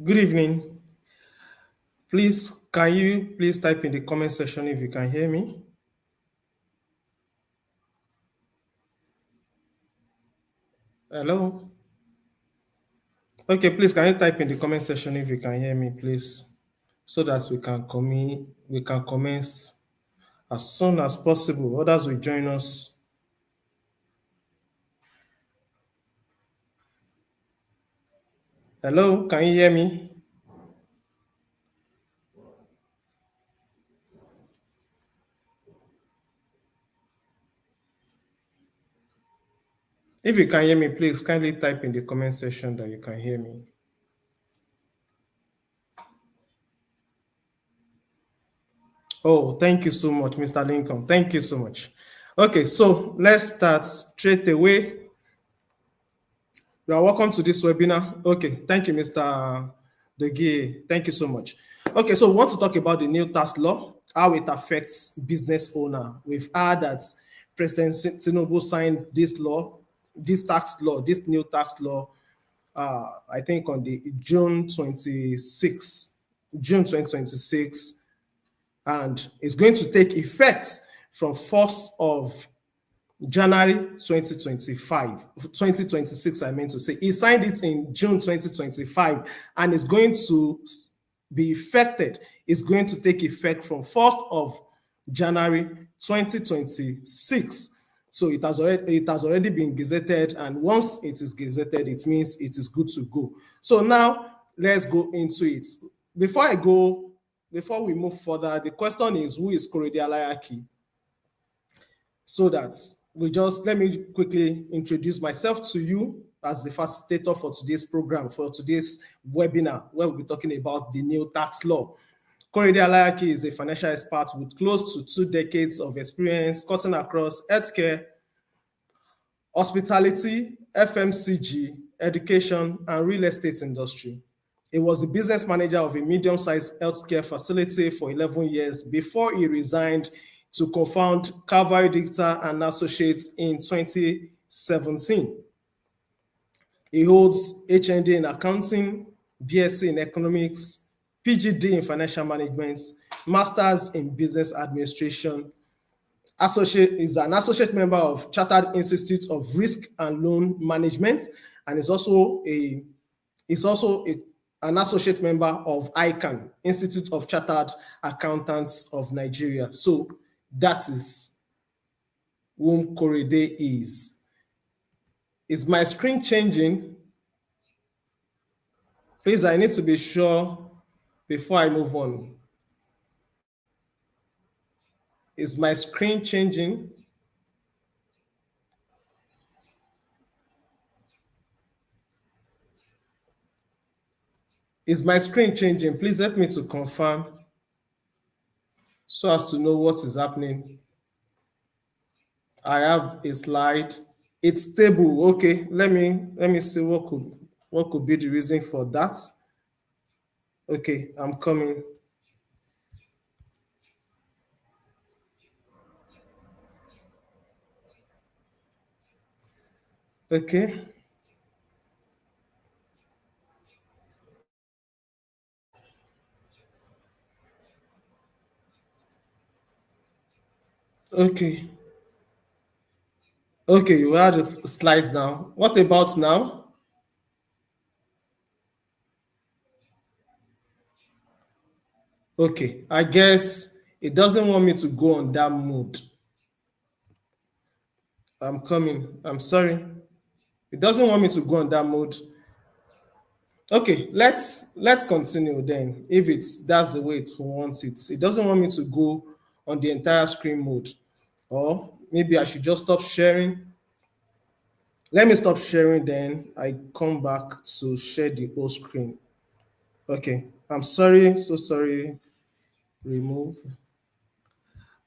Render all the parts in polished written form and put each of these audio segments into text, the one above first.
Good evening. Please, can you please type in the comment section if you can hear me? Hello? Okay, please, can you type in the comment section if you can hear me, please? So that we can commence as soon as possible. Others will join us. Hello, can you hear me? If you can hear me, please kindly type in the comment section that you can hear me. Oh, thank you so much, Mr. Lincoln. Thank you so much. Okay, so let's start straight away. You are welcome to this webinar. Okay, thank you, Mr. Degie. Thank you so much. Okay, so we want to talk about the new tax law, how it affects business owner. We've heard that President Tinubu signed this law, this tax law, this new tax law, I think on the June 2026, and it's going to take effect from 1st of January 2026, I meant to say. He signed it in June 2025 and is going to be effected. It's going to take effect from 1st of January 2026. So it has already been gazetted, and once it is gazetted, it means it is good to go. So now let's go into it. Before we move further, the question is, who is Korede Alayaki? So that let me quickly introduce myself to you as the facilitator for today's program, for today's webinar, where we'll be talking about the new tax law. Korede Alayaki is a financial expert with close to 2 decades of experience cutting across healthcare, hospitality, FMCG, education, and real estate industry. He was the business manager of a medium-sized healthcare facility for 11 years before he resigned to co-found Calvary Dicta and Associates in 2017. He holds HND in accounting, BSc in economics, PGD in financial management, masters in business administration. Is an associate member of Chartered Institute of Risk and Loan Management, and is also an associate member of ICANN, Institute of Chartered Accountants of Nigeria. So that is whom Korede is. Is my screen changing? Please, I need to be sure before I move on. Is my screen changing? Is my screen changing? Please help me to confirm so as to know what is happening. I have a slide. It's stable. Okay, let me see what could be the reason for that. Okay, I'm coming. Okay. Okay. Okay, you had the slides now. What about now? Okay, I guess it doesn't want me to go on that mode. I'm coming. I'm sorry. It doesn't want me to go on that mode. Okay, let's continue then. If that's the way it wants it. It doesn't want me to go on the entire screen mode. Or maybe I should just stop sharing. Let me stop sharing, then I come back to share the whole screen. Okay, I'm sorry, so sorry. Remove.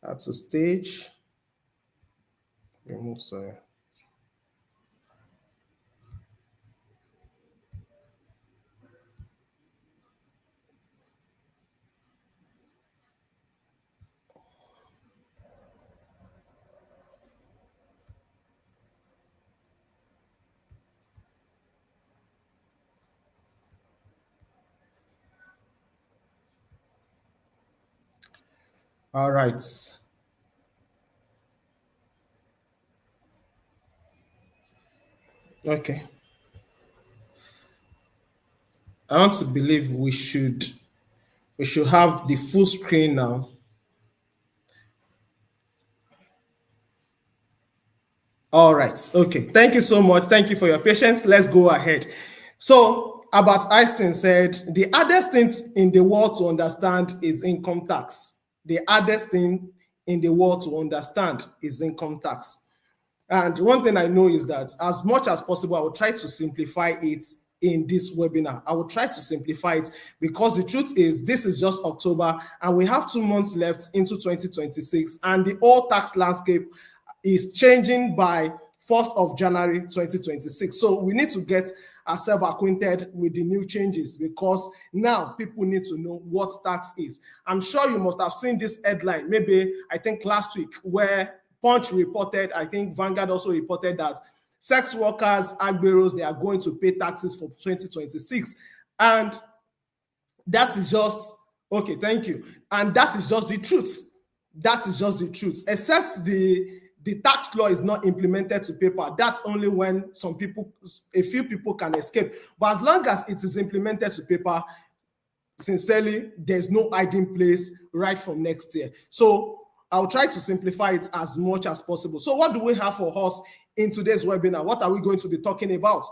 Add to stage. Remove, sorry. All right. Okay. I want to believe we should have the full screen now. All right. Okay. Thank you so much. Thank you for your patience. Let's go ahead. So, Albert Einstein said, the hardest thing in the world to understand is income tax. The hardest thing in the world to understand is income tax. And one thing I know is that as much as possible, I will try to simplify it in this webinar. I will try to simplify it because the truth is this is just October and we have 2 months left into 2026 and the whole tax landscape is changing by 1st of January 2026. So we need to get ourselves acquainted with the new changes because now people need to know what tax is. I'm sure you must have seen this headline, maybe I think last week, where Punch reported, I think Vanguard also reported that sex workers, agberos, they are going to pay taxes for 2026. And that is just, okay, thank you. And that is just the truth. That is just the truth. Except the tax law is not implemented to paper. That's only when a few people can escape. But as long as it is implemented to paper, sincerely, there's no hiding place right from next year. So I'll try to simplify it as much as possible. So what do we have for us in today's webinar? What are we going to be talking about?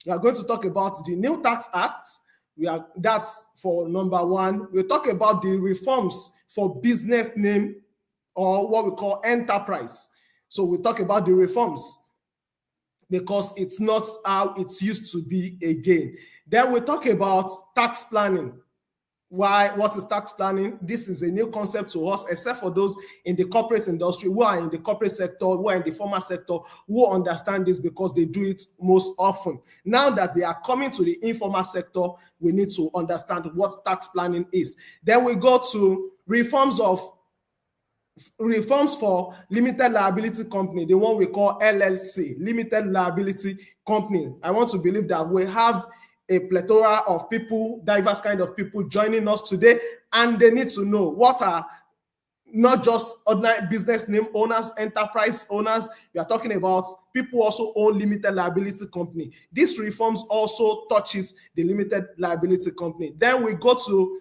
We are going to talk about the new tax act. That's for number one. We'll talk about the reforms for business name or what we call enterprise. So we'll talk about the reforms because it's not how it used to be again. Then we'll talk about tax planning. What is tax planning? This is a new concept to us, except for those in the corporate industry who are in the corporate sector, who are in the formal sector, who understand this because they do it most often. Now that they are coming to the informal sector, we need to understand what tax planning is. Then we go to reforms for limited liability company, the one we call LLC, limited liability company. I want to believe that we have a plethora of people, diverse kind of people joining us today, and they need to know what are not just ordinary business name owners, enterprise owners. We are talking about people who also own limited liability company. This reforms also touches the limited liability company. Then we go to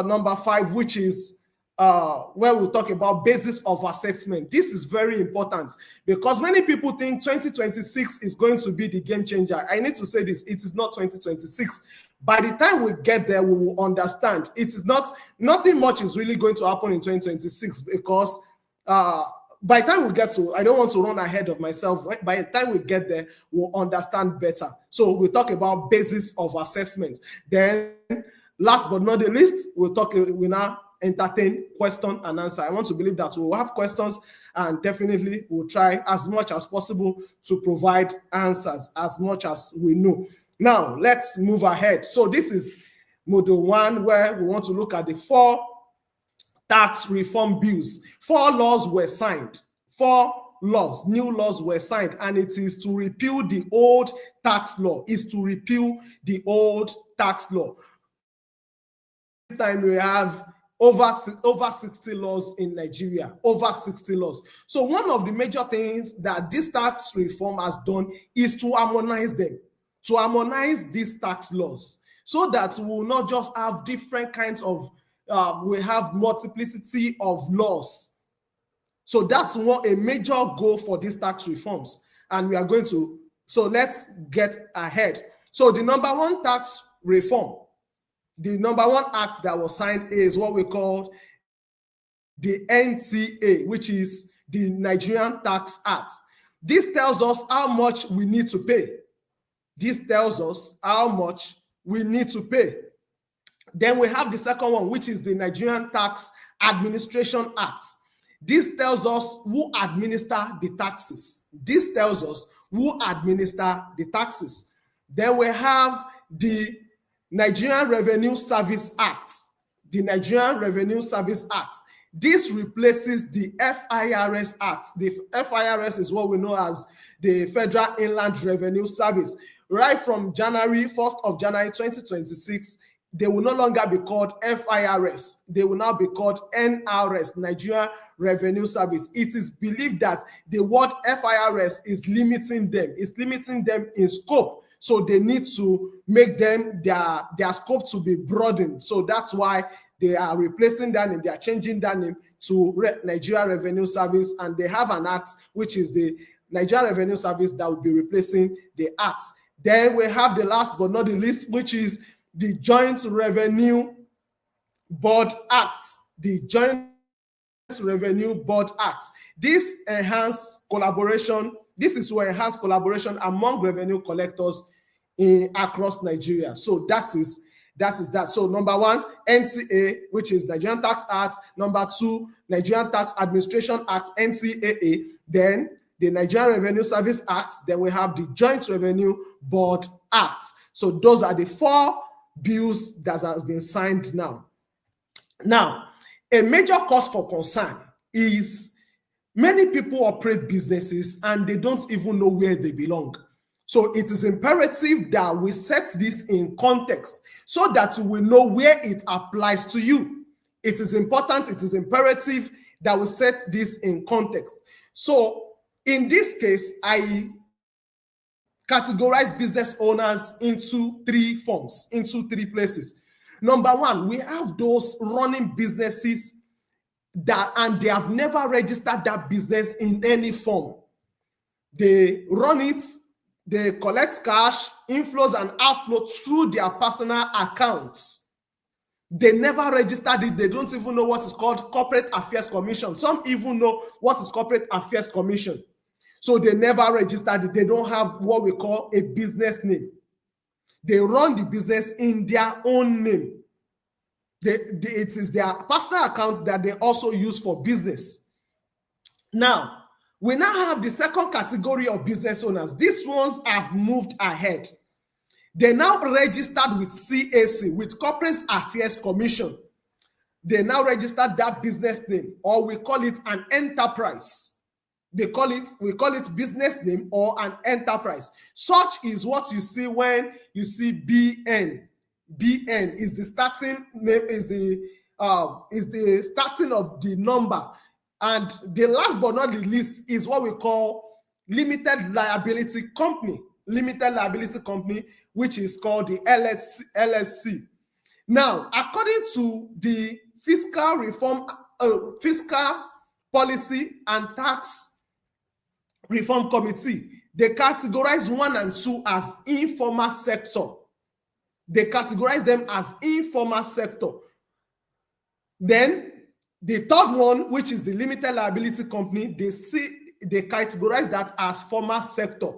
number 5, which is where we'll talk about basis of assessment. This is very important because many people think 2026 is going to be the game changer. I need to say this, it is not 2026. By the time we get there, we will understand. It is nothing much is really going to happen in 2026 because by the time we get to, I don't want to run ahead of myself. Right? By the time we get there, we'll understand better. So we'll talk about basis of assessment. Then last but not the least, we'll now entertain question and answer. I want to believe that we'll have questions and definitely we'll try as much as possible to provide answers as much as we know. Now, let's move ahead. So this is module 1 where we want to look at the 4 tax reform bills. 4 laws were signed. 4 laws, new laws were signed, and it is to repeal the old tax law. It's to repeal the old tax law. This time we have over 60 laws in Nigeria, over 60 laws. So one of the major things that this tax reform has done is to harmonize them, to harmonize these tax laws so that we will not just have different kinds of, we have multiplicity of laws. So that's a major goal for these tax reforms. And we are going to, so let's get ahead. So the number 1 tax reform, the number 1 act that was signed is what we call the NTA, which is the Nigerian Tax Act. This tells us how much we need to pay. This tells us how much we need to pay. Then we have the second one, which is the Nigerian Tax Administration Act. This tells us who administer the taxes. This tells us who administer the taxes. Then we have the Nigerian Revenue Service Act. The Nigerian Revenue Service Act. This replaces the FIRS Act. The FIRS is what we know as the Federal Inland Revenue Service. Right from 1st of January 2026, they will no longer be called FIRS. They will now be called NRS, Nigerian Revenue Service. It is believed that the word FIRS is limiting them. It's limiting them in scope. So they need to make them their scope to be broadened. So that's why they are replacing that name. They are changing that name to Nigeria Revenue Service, and they have an act, which is the Nigeria Revenue Service, that will be replacing the act. Then we have the last but not the least, which is the Joint Revenue Board Act. The Joint Revenue Board Act. This enhance collaboration. This is to enhance collaboration among revenue collectors across Nigeria. So that is that. So number one, NTA, which is Nigerian Tax Act. Number two, Nigerian Tax Administration Act, NCAA. Then the Nigerian Revenue Service Act. Then we have the Joint Revenue Board Act. So those are the four bills that has been signed now. Now, a major cause for concern is many people operate businesses and they don't even know where they belong. So it is imperative that we set this in context so that you will know where it applies to you. It is important, it is imperative that we set this in context. So in this case, I categorize business owners into three forms, into three places. Number one, we have those running businesses and they have never registered that business in any form. They run it, they collect cash, inflows and outflows through their personal accounts. They never registered it. They don't even know what is called Corporate Affairs Commission. Some even know what is Corporate Affairs Commission. So they never registered it. They don't have what we call a business name. They run the business in their own name. It is their personal accounts that they also use for business. Now, we now have the second category of business owners. These ones have moved ahead. They now registered with CAC, with Corporate Affairs Commission. They now registered that business name, or we call it an enterprise. We call it business name or an enterprise. Such is what you see when you see BN. BN is the starting name, is the starting of the number. And the last but not the least is what we call limited liability company. Limited liability company, which is called the LSC. Now, according to the Fiscal Reform, Fiscal Policy and Tax Reform Committee, they categorize 1 and 2 as informal sector. They categorize them as informal sector. Then the third one, which is the limited liability company, they categorize that as formal sector.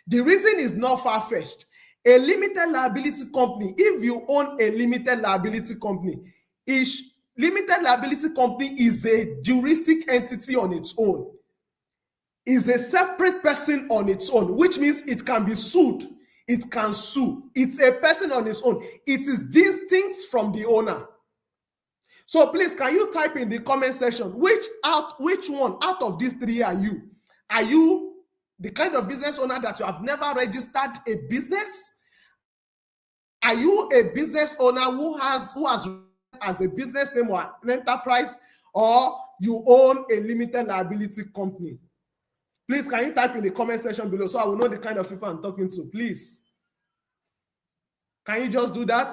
The reason is not far-fetched. A limited liability company, if you own a limited liability company, limited liability company is a juristic entity on its own. Is a separate person on its own, which means it can be sued. It can sue. It's a person on its own. It is distinct from the owner. So please, can you type in the comment section which one out of these three are you? Are you the kind of business owner that you have never registered a business? Are you a business owner who has as a business name or an enterprise, or you own a limited liability company? Please, can you type in the comment section below so I will know the kind of people I'm talking to, please? Can you just do that?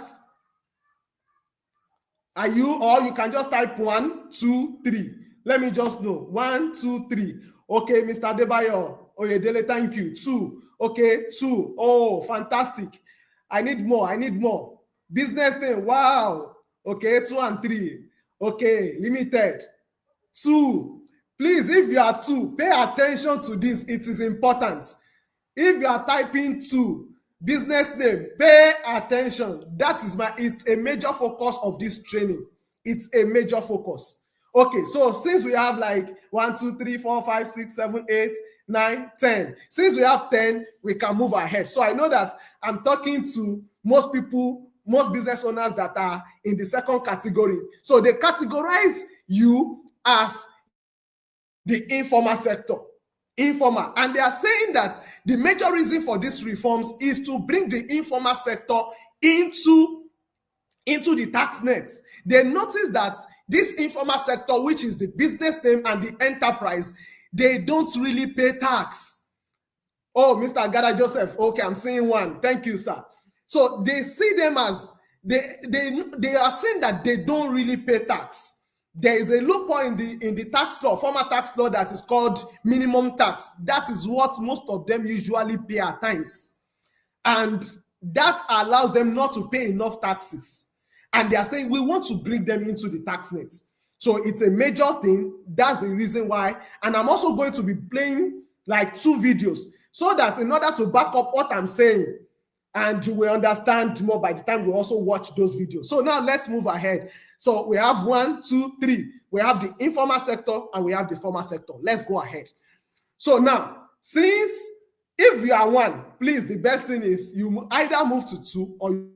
Are you, or you can just type 1, 2, 3. Let me just know. 1, 2, 3. Okay, Mr. Debayo. Oyedele, thank you. 2. Okay, 2. Oh, fantastic. I need more. Business name. Wow. Okay, 2 and 3. Okay, limited. 2. Please, if you are 2, pay attention to this. It is important. If you are typing 2, business name, pay attention. It's a major focus of this training. It's a major focus. Okay, so since we have like 1, 2, 3, 4, 5, 6, 7, 8, 9, 10. Since we have 10, we can move ahead. So I know that I'm talking to most people, most business owners that are in the second category. So they categorize you as the informal sector. Informal. And they are saying that the major reason for these reforms is to bring the informal sector into into the tax nets, they notice that this informal sector, which is the business name and the enterprise, they don't really pay tax. Oh, Mr. Agada Joseph, okay, I'm seeing one. Thank you, sir. So they see them as, they are saying that they don't really pay tax. There is a loophole in the tax law, former tax law, that is called minimum tax. That is what most of them usually pay at times. And that allows them not to pay enough taxes. And they are saying, we want to bring them into the tax nets. So it's a major thing. That's the reason why. And I'm also going to be playing like 2 videos, so that in order to back up what I'm saying, and you will understand more by the time we also watch those videos. So now let's move ahead. So we have 1, 2, 3. We have the informal sector and we have the formal sector. Let's go ahead. So now, since if you are 1, please, the best thing is you either move to 2 or you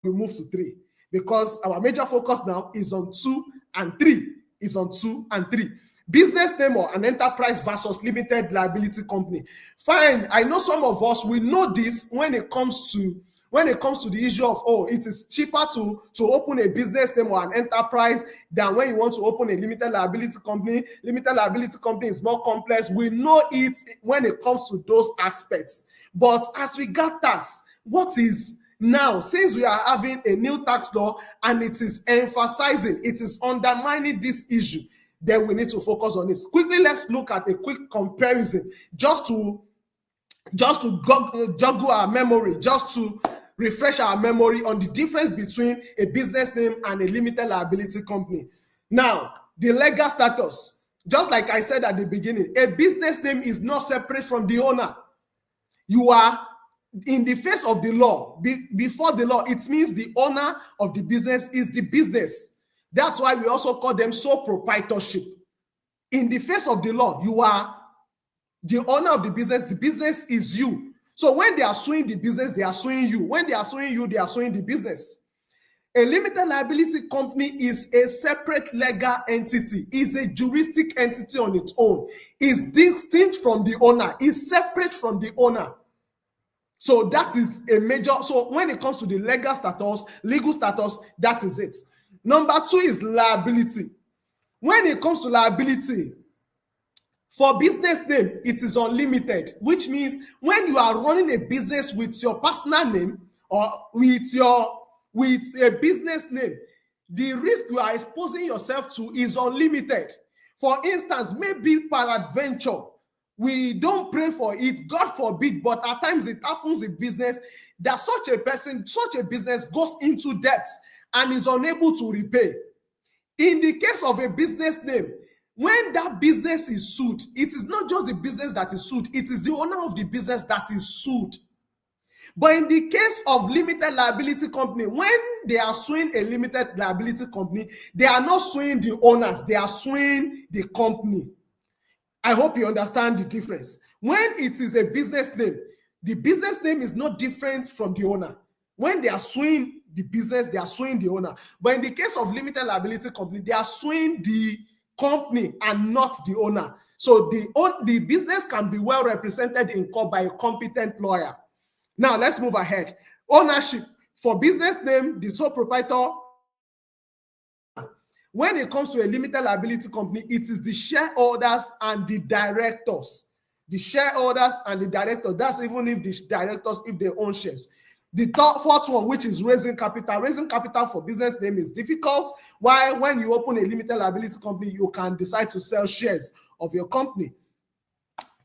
move to 3, because our major focus now is on 2 and 3. Is on 2 and 3. Business name or an enterprise versus limited liability company. Fine, I know some of us, we know this when it comes to the issue of, oh, it is cheaper to open a business name or an enterprise than when you want to open a limited liability company. Limited liability company is more complex. We know it when it comes to those aspects. But as regard tax, what is now, since we are having a new tax law and it is emphasizing, it is undermining this issue, then we need to focus on it. Quickly, let's look at a quick comparison just to juggle our memory, just to refresh our memory on the difference between a business name and a limited liability company. Now, the legal status, just like I said at the beginning, a business name is not separate from the owner. You are in the face of the law, before the law. It means the owner of the business is the business. That's why we also call them sole proprietorship. In the face of the law, you are the owner of the business is you. So when they are suing the business, they are suing you. When they are suing you, they are suing the business. A limited liability company is a separate legal entity, is a juristic entity on its own, is distinct from the owner, is separate from the owner. So that is a major, so when it comes to the legal status, that is it. Number 2 is liability. When it comes to liability, for business name, it is unlimited, which means when you are running a business with your personal name or with a business name, the risk you are exposing yourself to is unlimited. For instance, maybe peradventure, we don't pray for it, God forbid, but at times it happens in business that such a business goes into debt and is unable to repay. In the case of a business name, when that business is sued, it is not just the business that is sued, it is the owner of the business that is sued. But in the case of limited liability company, when they are suing a limited liability company, they are not suing the owners, they are suing the company. I hope you understand the difference. When it is a business name, the business name is not different from the owner. When they are suing the business, they are suing the owner. But in the case of limited liability company, they are suing the company and not the owner. So the business can be well represented in court by a competent lawyer. Now let's move ahead. Ownership. For business name, the sole proprietor. When it comes to a limited liability company, it is the shareholders and the directors. The shareholders and the directors. That's even if the directors, if they own shares. The fourth one, which is raising capital. Raising capital for business name is difficult. While when you open a limited liability company, you can decide to sell shares of your company.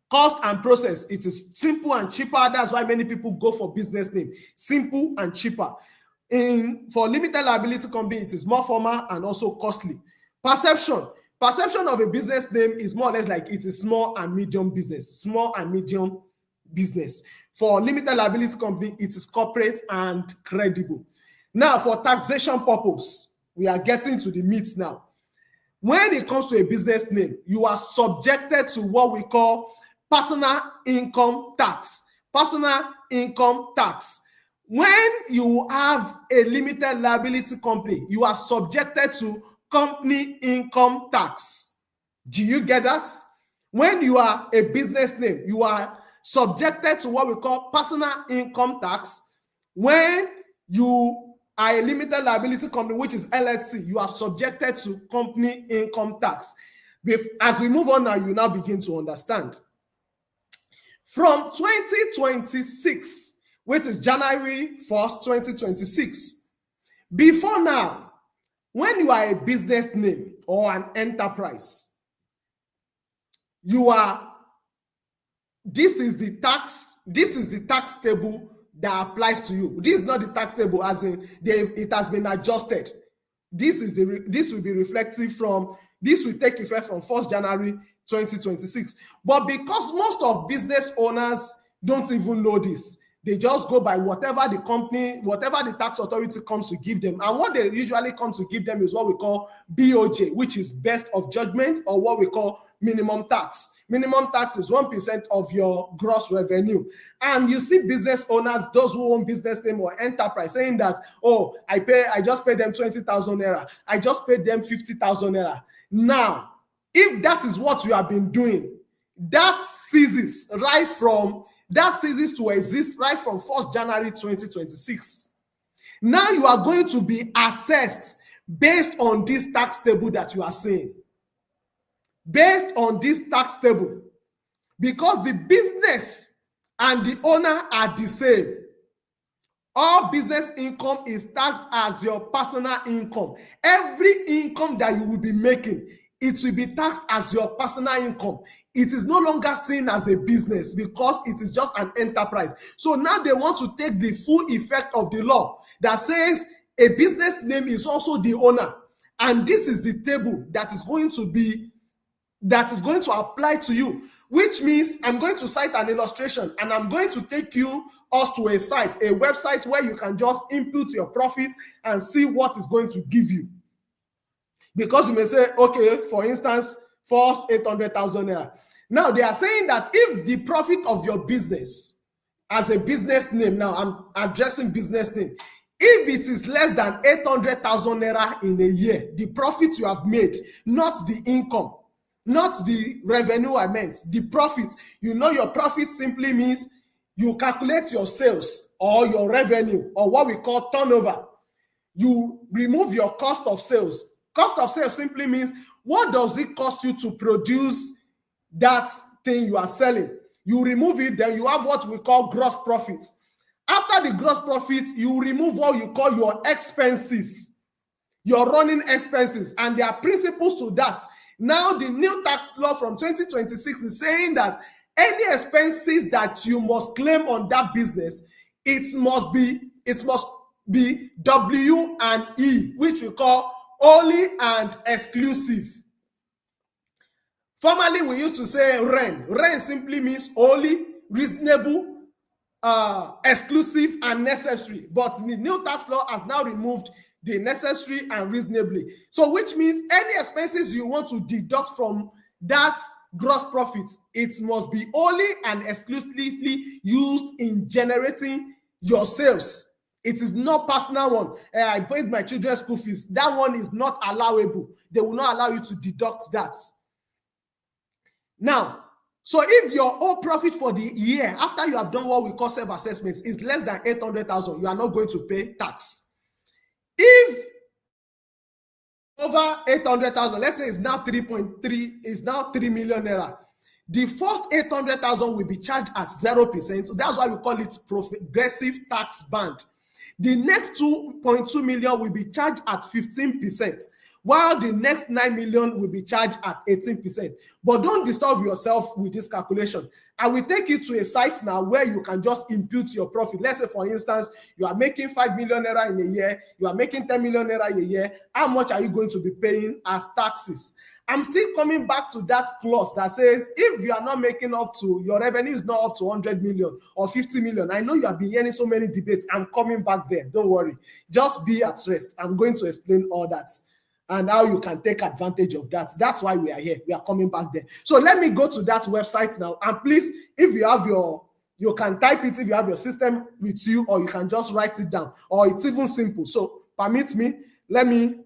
Cost and process, it is simple and cheaper. That's why many people go for business name. Simple and cheaper. For limited liability company, it is more formal and also costly. Perception of a business name is more or less like it is small and medium business. Small and medium business. For limited liability company, it is corporate and credible. Now, for taxation purpose, we are getting to the meat now. When it comes to a business name, you are subjected to what we call personal income tax. Personal income tax. When you have a limited liability company, you are subjected to company income tax. Do you get that? When you are a business name, you are subjected to what we call personal income tax. When you are a limited liability company, which is LLC, you are subjected to company income tax. As we move on now, you now begin to understand. From 2026, which is January 1st, 2026, before now, when you are a business name or an enterprise, this is the tax table that applies to you. This is not the tax table as in it has been adjusted. This will be reflective from, this will take effect from 1st January 2026. But because most of business owners don't even know this, they just go by whatever the tax authority comes to give them. And what they usually come to give them is what we call BOJ, which is best of judgment, or what we call minimum tax. Minimum tax is 1% of your gross revenue. And you see business owners, those who own business name or enterprise, saying that, oh, I just paid them 20,000 naira. I just paid them 50,000 naira. Now, if that is what you have been doing, that ceases to exist right from 1st January 2026. Now you are going to be assessed based on this tax table that you are seeing. Based on this tax table. Because the business and the owner are the same. All business income is taxed as your personal income. Every income that you will be making, it will be taxed as your personal income. It is no longer seen as a business because it is just an enterprise. So now they want to take the full effect of the law that says a business name is also the owner. And this is the table that is going to apply to you, which means I'm going to cite an illustration and I'm going to take us to a website where you can just input your profit and see what is going to give you. Because you may say, okay, for instance, first 800,000 naira. Now they are saying that if the profit of your business as a business name, now I'm addressing business name, if it is less than 800,000 naira in a year, the profit you have made, not the income, not the revenue I meant, the profit. You know, your profit simply means you calculate your sales or your revenue or what we call turnover. You remove your cost of sales. Cost of sales simply means what does it cost you to produce that thing you are selling. You remove it, then you have what we call gross profits. After the gross profits, you remove what you call your expenses, your running expenses, and there are principles to that. Now, the new tax law from 2026 is saying that any expenses that you must claim on that business, it must be W&E, which we call only and exclusive. Formerly, we used to say REN. REN simply means only, reasonable, exclusive, and necessary. But the new tax law has now removed the necessary and reasonably. So which means any expenses you want to deduct from that gross profit, it must be only and exclusively used in generating your sales. It is not personal one. I paid my children's school fees. That one is not allowable. They will not allow you to deduct that. Now, so if your whole profit for the year, after you have done what we call self-assessments, is less than 800,000, you are not going to pay tax. If over 800,000, let's say it's now 3.3, it's now 3 million naira, the first 800,000 will be charged at 0%. So that's why we call it progressive tax band. The next 2.2 million will be charged at 15%, while the next 9 million will be charged at 18%. But don't disturb yourself with this calculation. I will take you to a site now where you can just impute your profit. Let's say, for instance, you are making 5 million naira in a year, you are making 10 million naira in a year. How much are you going to be paying as taxes? I'm still coming back to that clause that says if you are not making up to, your revenue is not up to 100 million or 50 million. I know you have been hearing so many debates. I'm coming back there. Don't worry. Just be at rest. I'm going to explain all that and how you can take advantage of that. That's why we are here. We are coming back there. So let me go to that website now. And please, if you have you can type it if you have your system with you, or you can just write it down, or it's even simple. So permit me, let me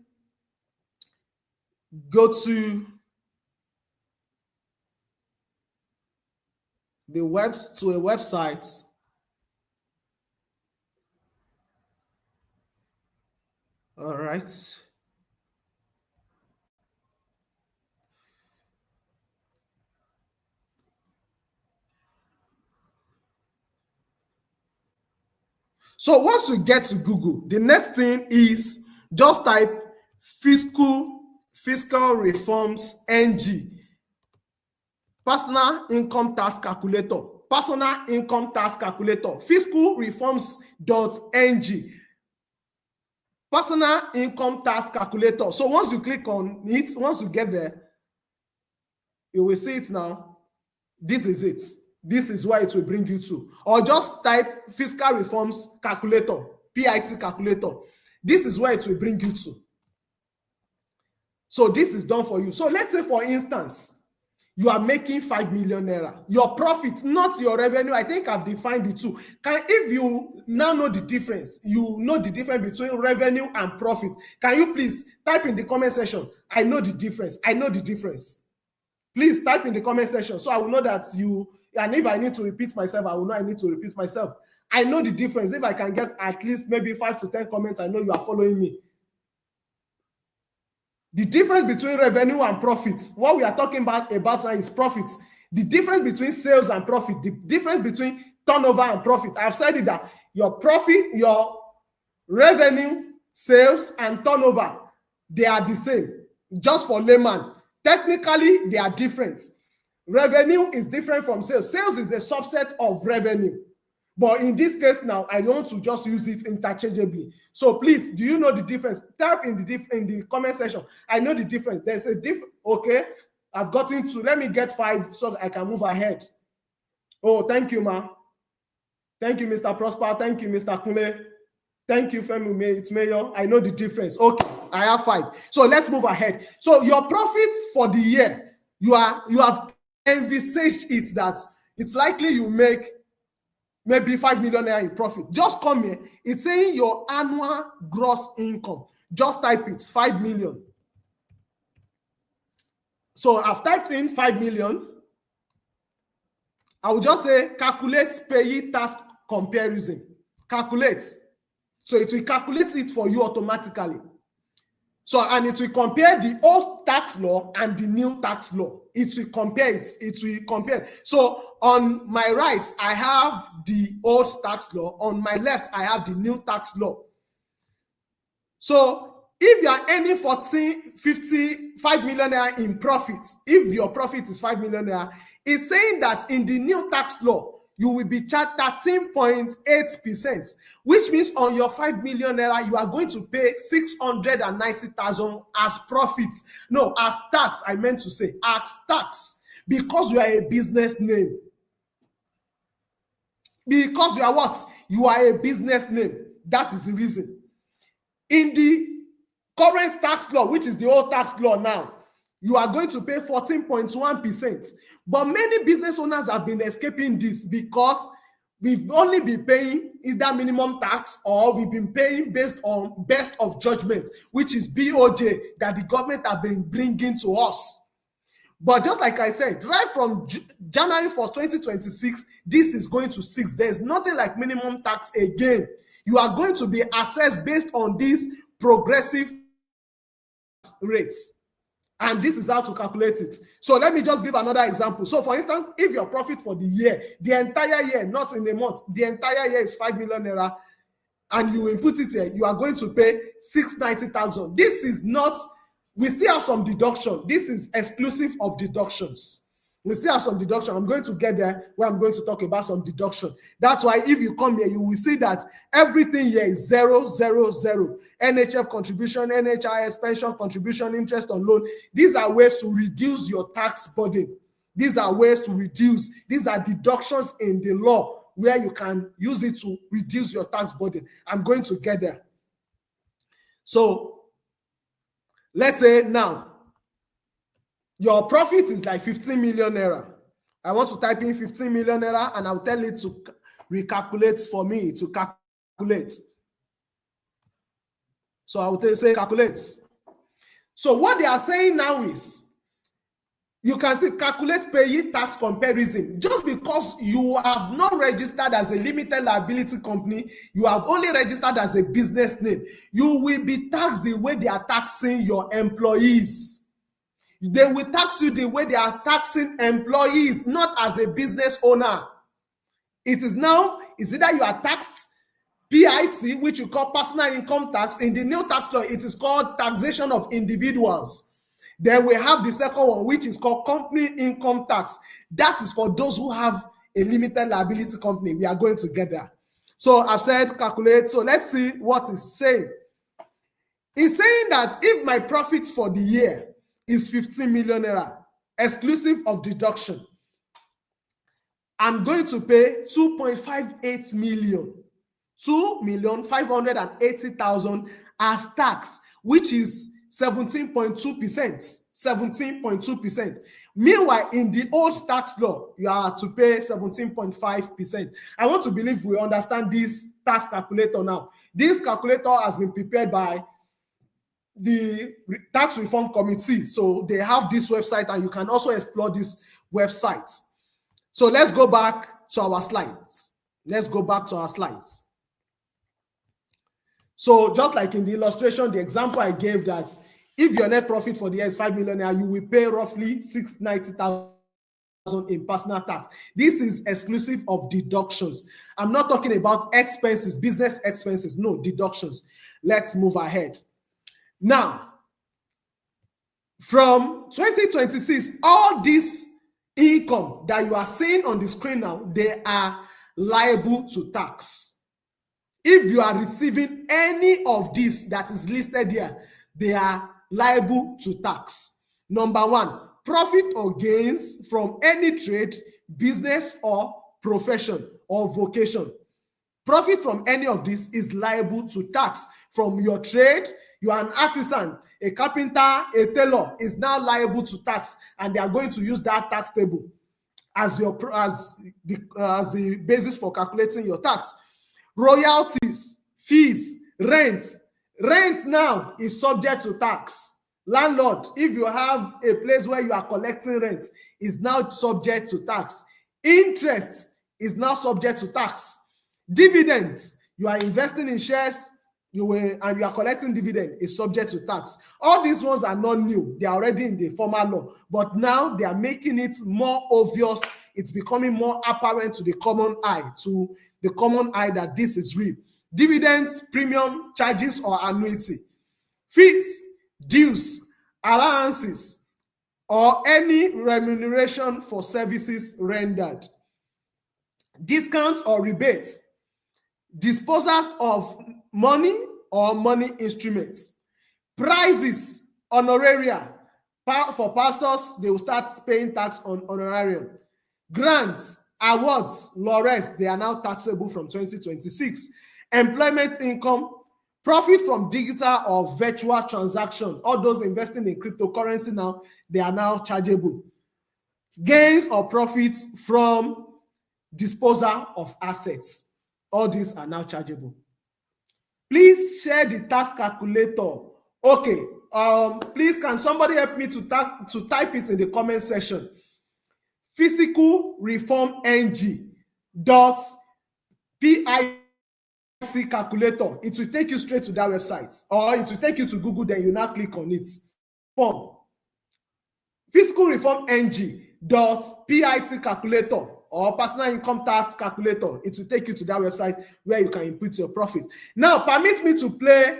go to a website All right. So once you get to Google, the next thing is just type fiscal reforms NG, personal income tax calculator, personal income tax calculator, fiscal reforms.ng, personal income tax calculator. So once you click on it, once you get there, you will see it now. This is it. This is where it will bring you to. Or just type fiscal reforms calculator, PIT calculator. This is where it will bring you to. So this is done for you. So let's say, for instance, you are making 5 million naira. Your profit, not your revenue. I think I've defined the two. If you now know the difference, you know the difference between revenue and profit. Can you please type in the comment section? I know the difference. I know the difference. Please type in the comment section so I will know that you, and if I need to repeat myself, I will know I need to repeat myself. I know the difference. If I can get at least maybe 5 to 10 comments, I know you are following me. The difference between revenue and profits, what we are talking about now is profits. The difference between sales and profit, the difference between turnover and profit. I've said it that your profit, your revenue, sales, and turnover, they are the same. Just for layman, technically they are different. Revenue is different from sales. Sales is a subset of revenue. But in this case now, I want to just use it interchangeably. So please, do you know the difference? Type in the comment section. I know the difference. There's a difference. Okay, I've gotten to. Let me get 5 so I can move ahead. Oh, thank you, ma. Thank you, Mr. Prosper. Thank you, Mr. Kunle. Thank you, Femi. It's Mayor. I know the difference. Okay, I have 5. So let's move ahead. So your profits for the year, you have envisaged it that it's likely you make maybe 5 million naira in profit. Just come here. It's saying your annual gross income. Just type it, 5 million. So I've typed in 5 million. I will just say calculate payee tax comparison. Calculate. So it will calculate it for you automatically. So, and it will compare the old tax law and the new tax law. It will compare it. It will compare. So on my right, I have the old tax law. On my left, I have the new tax law. So if you are earning 55 million naira in profits, if your profit is 5 million naira, it's saying that in the new tax law, you will be charged 13.8%, which means on your 5 million naira, you are going to pay 690,000 as profit. No, as tax, I meant to say, as tax, because you are a business name. Because you are what? You are a business name. That is the reason. In the current tax law, which is the old tax law now, you are going to pay 14.1%. But many business owners have been escaping this because we've only been paying either minimum tax or we've been paying based on best of judgments, which is BOJ that the government have been bringing to us. But just like I said, right from January 1st, 2026, this is going to 6. There's nothing like minimum tax again. You are going to be assessed based on these progressive rates. And this is how to calculate it. So let me just give another example. So for instance, if your profit for the year, the entire year, not in a month, the entire year is 5 million naira, and you input it here, you are going to pay 690,000. This is not, we still have some deduction. This is exclusive of deductions. We still have some deduction. I'm going to get there where I'm going to talk about some deduction. That's why if you come here, you will see that everything here is 0, 0, 0. NHF contribution, NHIS pension contribution, interest on loan. These are ways to reduce your tax burden. These are ways to reduce. These are deductions in the law where you can use it to reduce your tax burden. I'm going to get there. So let's say now, your profit is like 15 million naira. I want to type in 15 million naira and I'll tell it to recalculate for me, to calculate. So I will say calculate. So what they are saying now is You can see calculate payee tax comparison. Just because you have not registered as a limited liability company, you have only registered as a business name, you will be taxed the way they are taxing your employees. They will tax you the way they are taxing employees, not as a business owner. It is now, it's either you are taxed PIT, which you call personal income tax. In the new tax law, it is called taxation of individuals. Then we have the second one, which is called company income tax. That is for those who have a limited liability company. We are going to get there. So I've said calculate. So let's see what it's saying. It's saying that if my profit for the year is 15 million naira, exclusive of deduction, I'm going to pay 2.58 million. 2,580,000 as tax, which is 17.2%. 17.2%. Meanwhile, in the old tax law, you are to pay 17.5%. I want to believe we understand this tax calculator now. This calculator has been prepared by the Tax Reform Committee. So they have this website, and you can also explore this website. So let's go back to our slides. Let's go back to our slides. So just like in the illustration, the example I gave, that if your net profit for the year is 5 million, you will pay roughly 690,000 in personal tax. This is exclusive of deductions. I'm not talking about expenses, business expenses, no, deductions. Let's move ahead. Now, from 2026, all this income that you are seeing on the screen now, they are liable to tax. If you are receiving any of this that is listed here, they are liable to tax. Number one, profit or gains from any trade, business or profession or vocation. Profit from any of this is liable to tax. From your trade, you are an artisan, a carpenter, a tailor is now liable to tax, and they are going to use that tax table as the basis for calculating your tax. Royalties, fees, rent. Rent now is subject to tax. Landlord, if you have a place where you are collecting rent, is now subject to tax. Interest is now subject to tax. Dividends, you are investing in shares, and you are collecting dividend, is subject to tax. All these ones are not new. They are already in the formal law, but now they are making it more obvious. It's becoming more apparent to the common eye, that this is real. Dividends, premium, charges or annuity. Fees, dues, allowances, or any remuneration for services rendered. Discounts or rebates. Disposals of money or money instruments. Prizes, honoraria. For pastors, they will start paying tax on honorarium. Grants, awards, laureates, they are now taxable from 2026. Employment income, profit from digital or virtual transaction. All those investing in cryptocurrency now, they are now chargeable. Gains or profits from disposal of assets. All these are now chargeable. Please share the tax calculator. Okay, please can somebody help me to type it in the comment section? Physical Reform NG dot PIT calculator. It will take you straight to that website, or it will take you to Google, then you now click on it. Form Fiscal Reform NG dot PIT calculator or personal income tax calculator. It will take you to that website where you can input your profit. Now, permit me to play.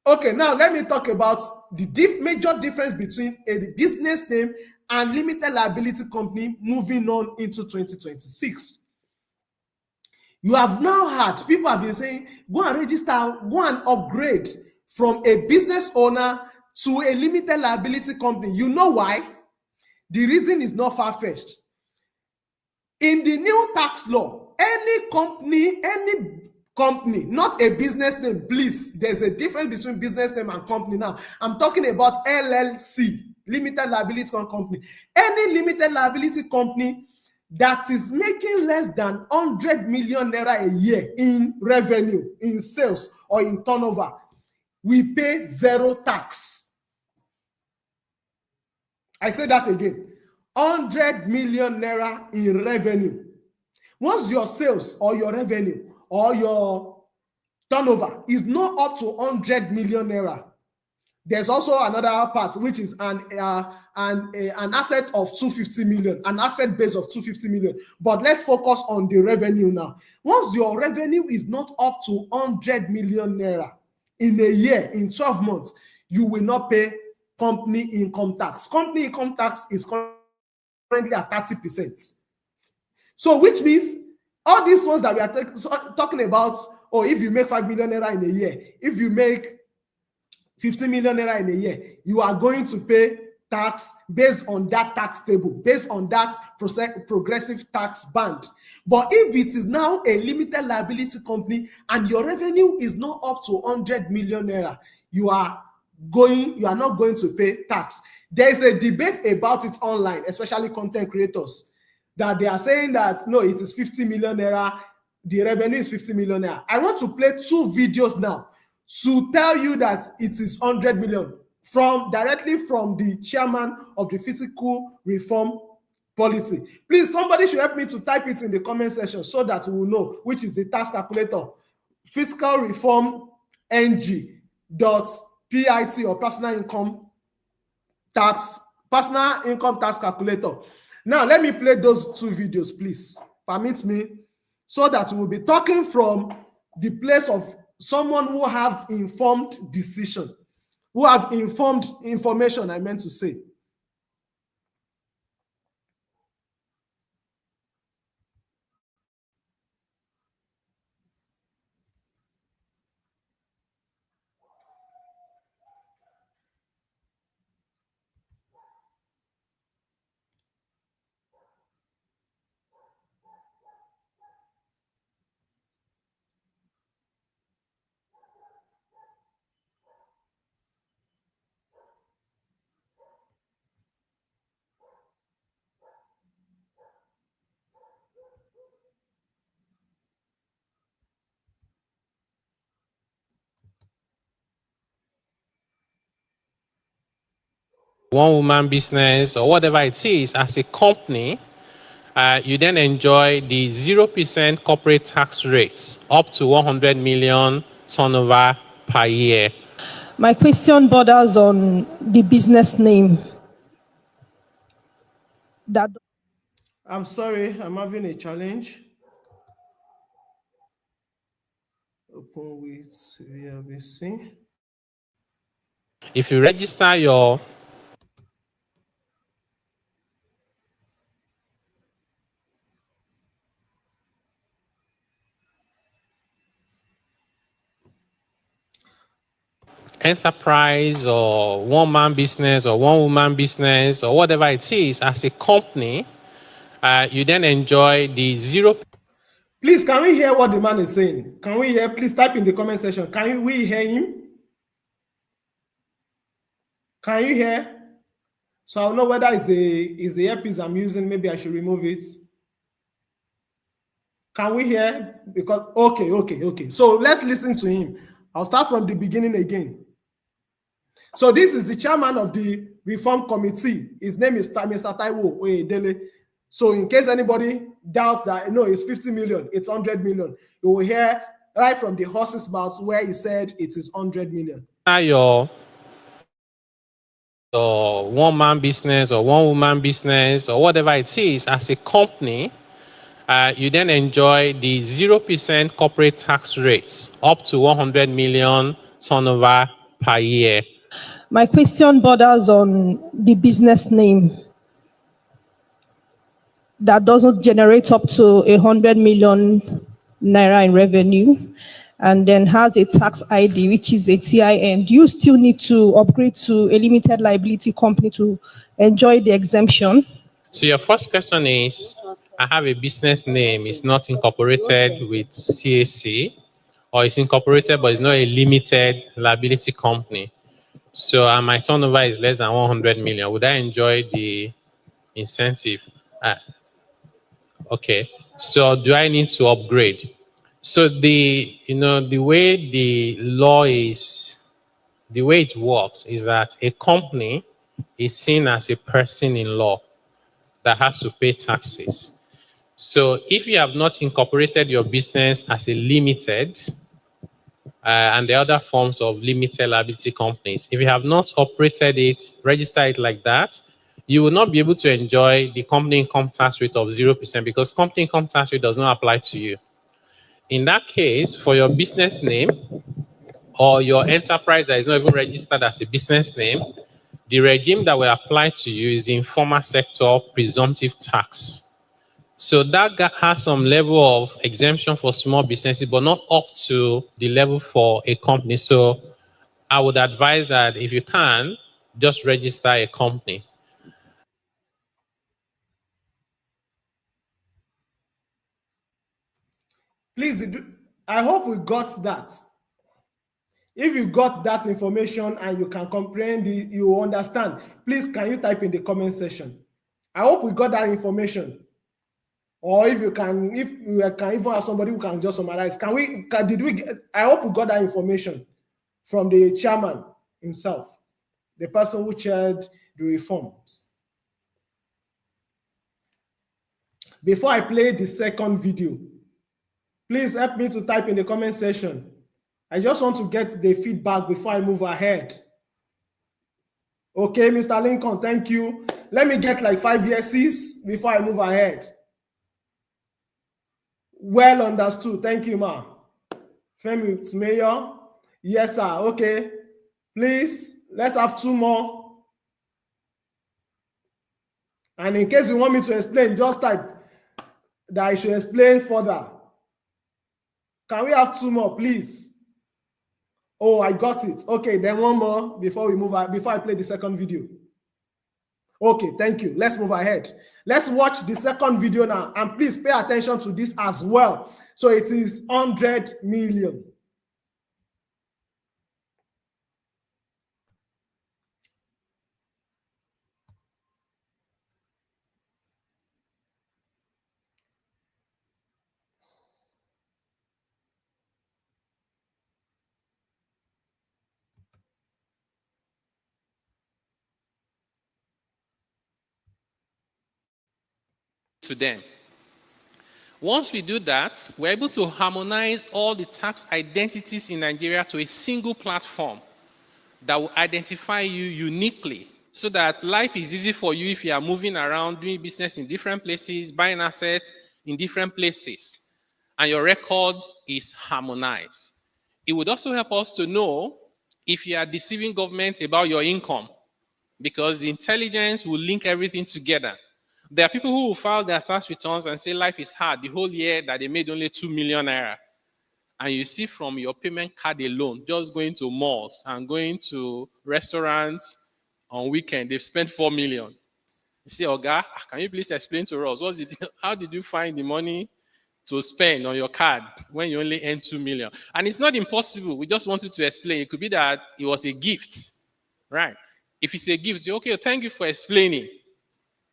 Okay, now let me talk about the major difference between a business name and limited liability company moving on into 2026. You have now had, people have been saying, go and register, go and upgrade from a business owner to a limited liability company. You know why? The reason is not far-fetched. In the new tax law, any company, not a business name, please. There's a difference between business name and company now. I'm talking about LLC, limited liability company. Any limited liability company that is making less than 100 million naira a year in revenue, in sales, or in turnover, we pay zero tax. I say that again. 100 million naira in revenue. Once your sales or your revenue or your turnover is not up to 100 million naira, there's also another part, which is an asset of 250 million, an asset base of 250 million. But let's focus on the revenue now. Once your revenue is not up to 100 million naira in a year, in 12 months, you will not pay company income tax. Company income tax is currently at 30%. So which means all these ones that we are talking about, or if you make 5 million naira in a year, if you make 50 million naira in a year, you are going to pay tax based on that tax table, based on that progressive tax band. But if it is now a limited liability company and your revenue is not up to 100 million naira, you are not going to pay tax. There is a debate about it online, especially content creators, that they are saying that no, it is 50 million naira, the revenue is 50 million naira. I want to play 2 videos now to tell you that it is 100 million directly from the chairman of the fiscal reform policy. Please, somebody should help me to type it in the comment section so that we will know which is the tax calculator. Fiscal reform ng.pit or personal income tax calculator. Now let me play those 2 videos, please. Permit me, so that we will be talking from the place of someone who have informed decision, who have informed information, I meant to say. One-woman business or whatever it is, as a company, you then enjoy the 0% corporate tax rates up to 100 million turnover per year. My question borders on the business name. I'm sorry, I'm having a challenge. Open with VLBC. If you register your enterprise or one-man business or one-woman business or whatever it is, as a company, you then enjoy the 0%. Please, can we hear what the man is saying? Can we hear? Please type in the comment section. Can we hear him? Can you hear? So I'll know whether it's the earpiece I'm using. Maybe I should remove it. Can we hear? Because okay. So let's listen to him. I'll start from the beginning again. So this is the chairman of the reform committee. His name is Mr. Taiwo Oyedele. So in case anybody doubts that, no, it's 50 million, it's 100 million, you will hear right from the horse's mouth where he said it is 100 million. Your one-man business or one-woman business or whatever it is, as a company, you then enjoy the 0% corporate tax rates up to 100 million turnover per year. My question borders on the business name that doesn't generate up to 100 million naira in revenue and then has a tax ID, which is a TIN. Do you still need to upgrade to a limited liability company to enjoy the exemption? So your first question is, I have a business name, it's not incorporated with CAC, or it's incorporated but it's not a limited liability company. So my turnover is less than 100 million. Would I enjoy the incentive? Okay. So do I need to upgrade? So the way the law is, the way it works is that a company is seen as a person in law. that has to pay taxes. So if you have not incorporated your business as a limited, and the other forms of limited liability companies, if you have not operated it, registered it like that, you will not be able to enjoy the company income tax rate of 0% because company income tax rate does not apply to you. In that case, for your business name or your enterprise that is not even registered as a business name, the regime that will apply to you is the informal sector presumptive tax. So that has some level of exemption for small businesses, but not up to the level for a company. So I would advise that if you can, just register a company. Please, I hope we got that. If you got that information and you can comprehend it, you understand, please can you type in the comment section? I hope we got that information. Or if we can even have somebody who can just summarize. I hope we got that information from the chairman himself, the person who chaired the reforms. Before I play the second video, please help me to type in the comment section. I just want to get the feedback before I move ahead. Okay, Mr. Lincoln, thank you. Let me get like 5 yeses before I move ahead. Well understood. Thank you, ma. Femi, it's Mayor. Yes, sir. Okay. Please, let's have 2 more. And in case you want me to explain, just type that I should explain further. Can we have 2 more, please? Oh, I got it. Okay, then 1 more before we move on, before I play the second video. Okay, thank you. Let's move ahead. Let's watch the second video now, and please pay attention to this as well. So it is 100 million. To them. Once we do that, we're able to harmonize all the tax identities in Nigeria to a single platform that will identify you uniquely so that life is easy for you if you are moving around, doing business in different places, buying assets in different places, and your record is harmonized. It would also help us to know if you are deceiving government about your income, because the intelligence will link everything together. There are people who will file their tax returns and say life is hard the whole year that they made only 2 million naira. And you see from your payment card alone, just going to malls and going to restaurants on weekend, they've spent 4 million. You say, Oga, can you please explain to us, how did you find the money to spend on your card when you only earn 2 million? And it's not impossible. We just wanted to explain. It could be that it was a gift, right? If it's a gift, okay, thank you for explaining.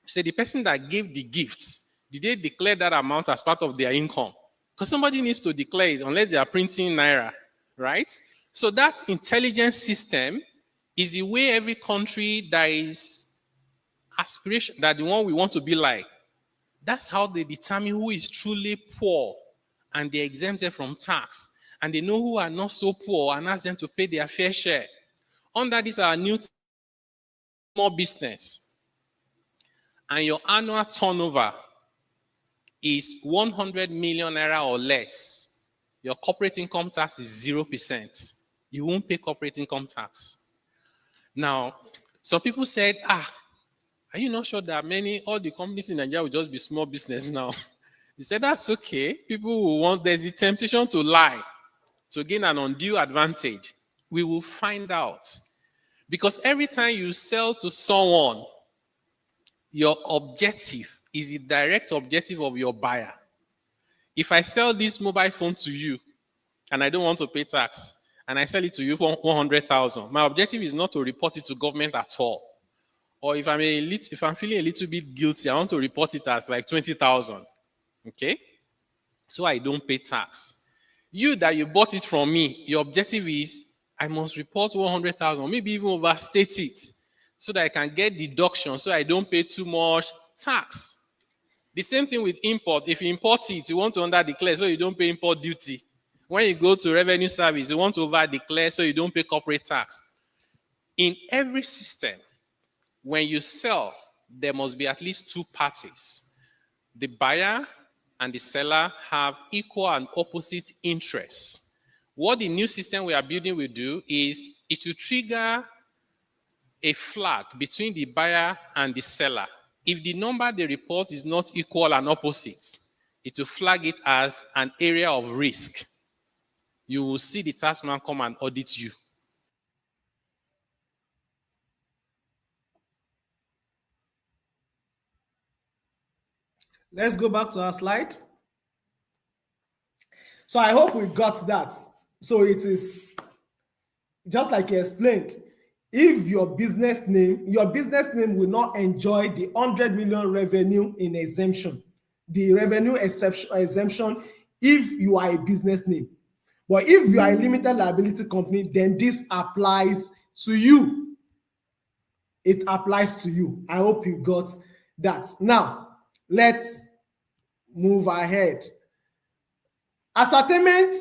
Say the person that gave the gifts, did they declare that amount as part of their income? Because somebody needs to declare it unless they are printing naira, right? So that intelligence system is the way every country that is aspiration, that the one we want to be like, that's how they determine who is truly poor and they're exempted from tax. And they know who are not so poor and ask them to pay their fair share. Under this, our new small business, and your annual turnover is 100 million naira or less, your corporate income tax is 0%. You won't pay corporate income tax. Now, some people said, are you not sure that all the companies in Nigeria will just be small business now? He said, that's okay. People will there's the temptation to lie, to gain an undue advantage. We will find out. Because every time you sell to someone, your objective is the direct objective of your buyer. If I sell this mobile phone to you and I don't want to pay tax and I sell it to you for 100,000, my objective is not to report it to government at all. Or if I'm feeling a little bit guilty, I want to report it as like 20,000. Okay? So I don't pay tax. You that you bought it from me, your objective is I must report 100,000, maybe even overstate it, so that I can get deduction, so I don't pay too much tax. The same thing with import. If you import it, you want to under-declare so you don't pay import duty. When you go to revenue service, you want to over-declare so you don't pay corporate tax. In every system, when you sell, there must be at least two parties. The buyer and the seller have equal and opposite interests. What the new system we are building will do is it will trigger a flag between the buyer and the seller. If the number they report is not equal and opposite, it will flag it as an area of risk. You will see the taxman come and audit you. Let's go back to our slide. So I hope we got that. So it is just like you explained. If your business name will not enjoy the 100 million revenue in exemption, the revenue exemption if you are a business name. But if you are a limited liability company, then this applies to you. It applies to you. I hope you got that. Now, let's move ahead. Ascertainment.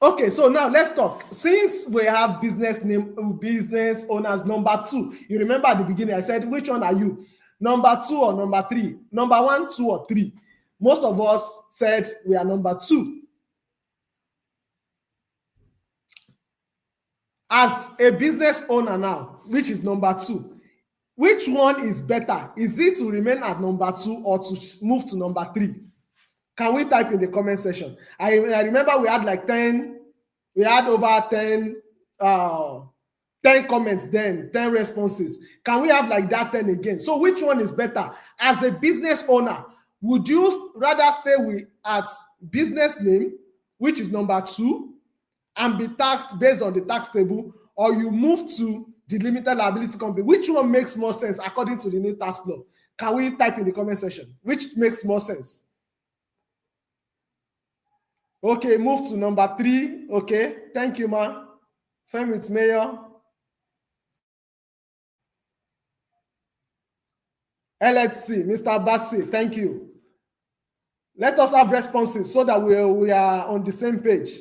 Okay, so now let's talk. Since we have business owners, number 2. You remember at the beginning, I said, which one are you? Number 2 or number 3? Number 1, 2, or 3? Most of us said we are number 2. As a business owner now, which is number 2, which one is better? Is it to remain at number 2 or to move to number 3? Can we type in the comment section? I remember we had like 10, we had over 10 comments then, 10 responses. Can we have like that 10 again? So which one is better? As a business owner, would you rather stay at business name, which is number 2, and be taxed based on the tax table, or you move to the limited liability company? Which one makes more sense according to the new tax law? Can we type in the comment section? Which makes more sense? Okay, move to number 3. Okay, thank you, ma. Fem, it's Mayor. Let's see, Mr. Bassi, thank you. Let us have responses so that we are on the same page.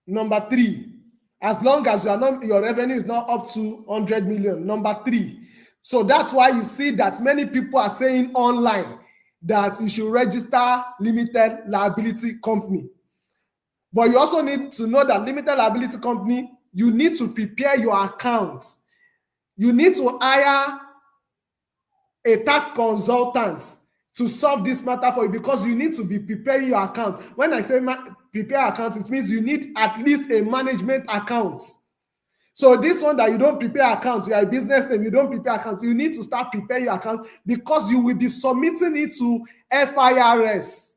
Number 3, as long as your revenue is not up to 100 million. Number 3. So that's why you see that many people are saying online that you should register limited liability company. But you also need to know that limited liability company, you need to prepare your accounts. You need to hire a tax consultant to solve this matter for you, because you need to be preparing your account. When I say prepare accounts, it means you need at least a management account. So this one that you don't prepare accounts, you are a business name, you don't prepare accounts, you need to start preparing your account, because you will be submitting it to FIRS.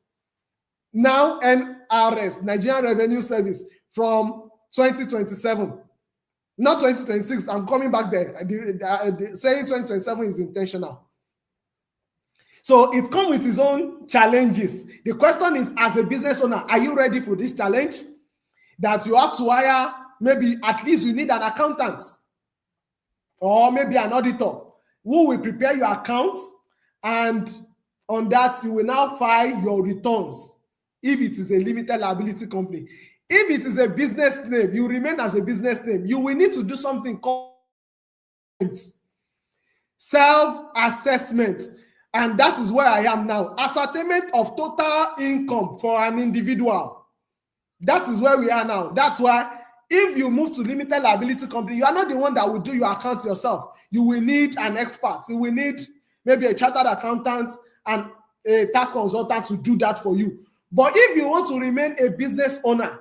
Now NRS, Nigerian Revenue Service, from 2027. Not 2026, I'm coming back there. Saying 2027 is intentional. So it comes with its own challenges. The question is, as a business owner, are you ready for this challenge? That you have to hire, maybe at least you need an accountant or maybe an auditor who will prepare your accounts, and on that you will now file your returns if it is a limited liability company. If it is a business name, you remain as a business name. You will need to do something called self-assessment. And that is where I am now. Ascertainment of total income for an individual. That is where we are now. That's why if you move to limited liability company, you are not the one that will do your accounts yourself. You will need an expert. You will need maybe a chartered accountant and a tax consultant to do that for you. But if you want to remain a business owner,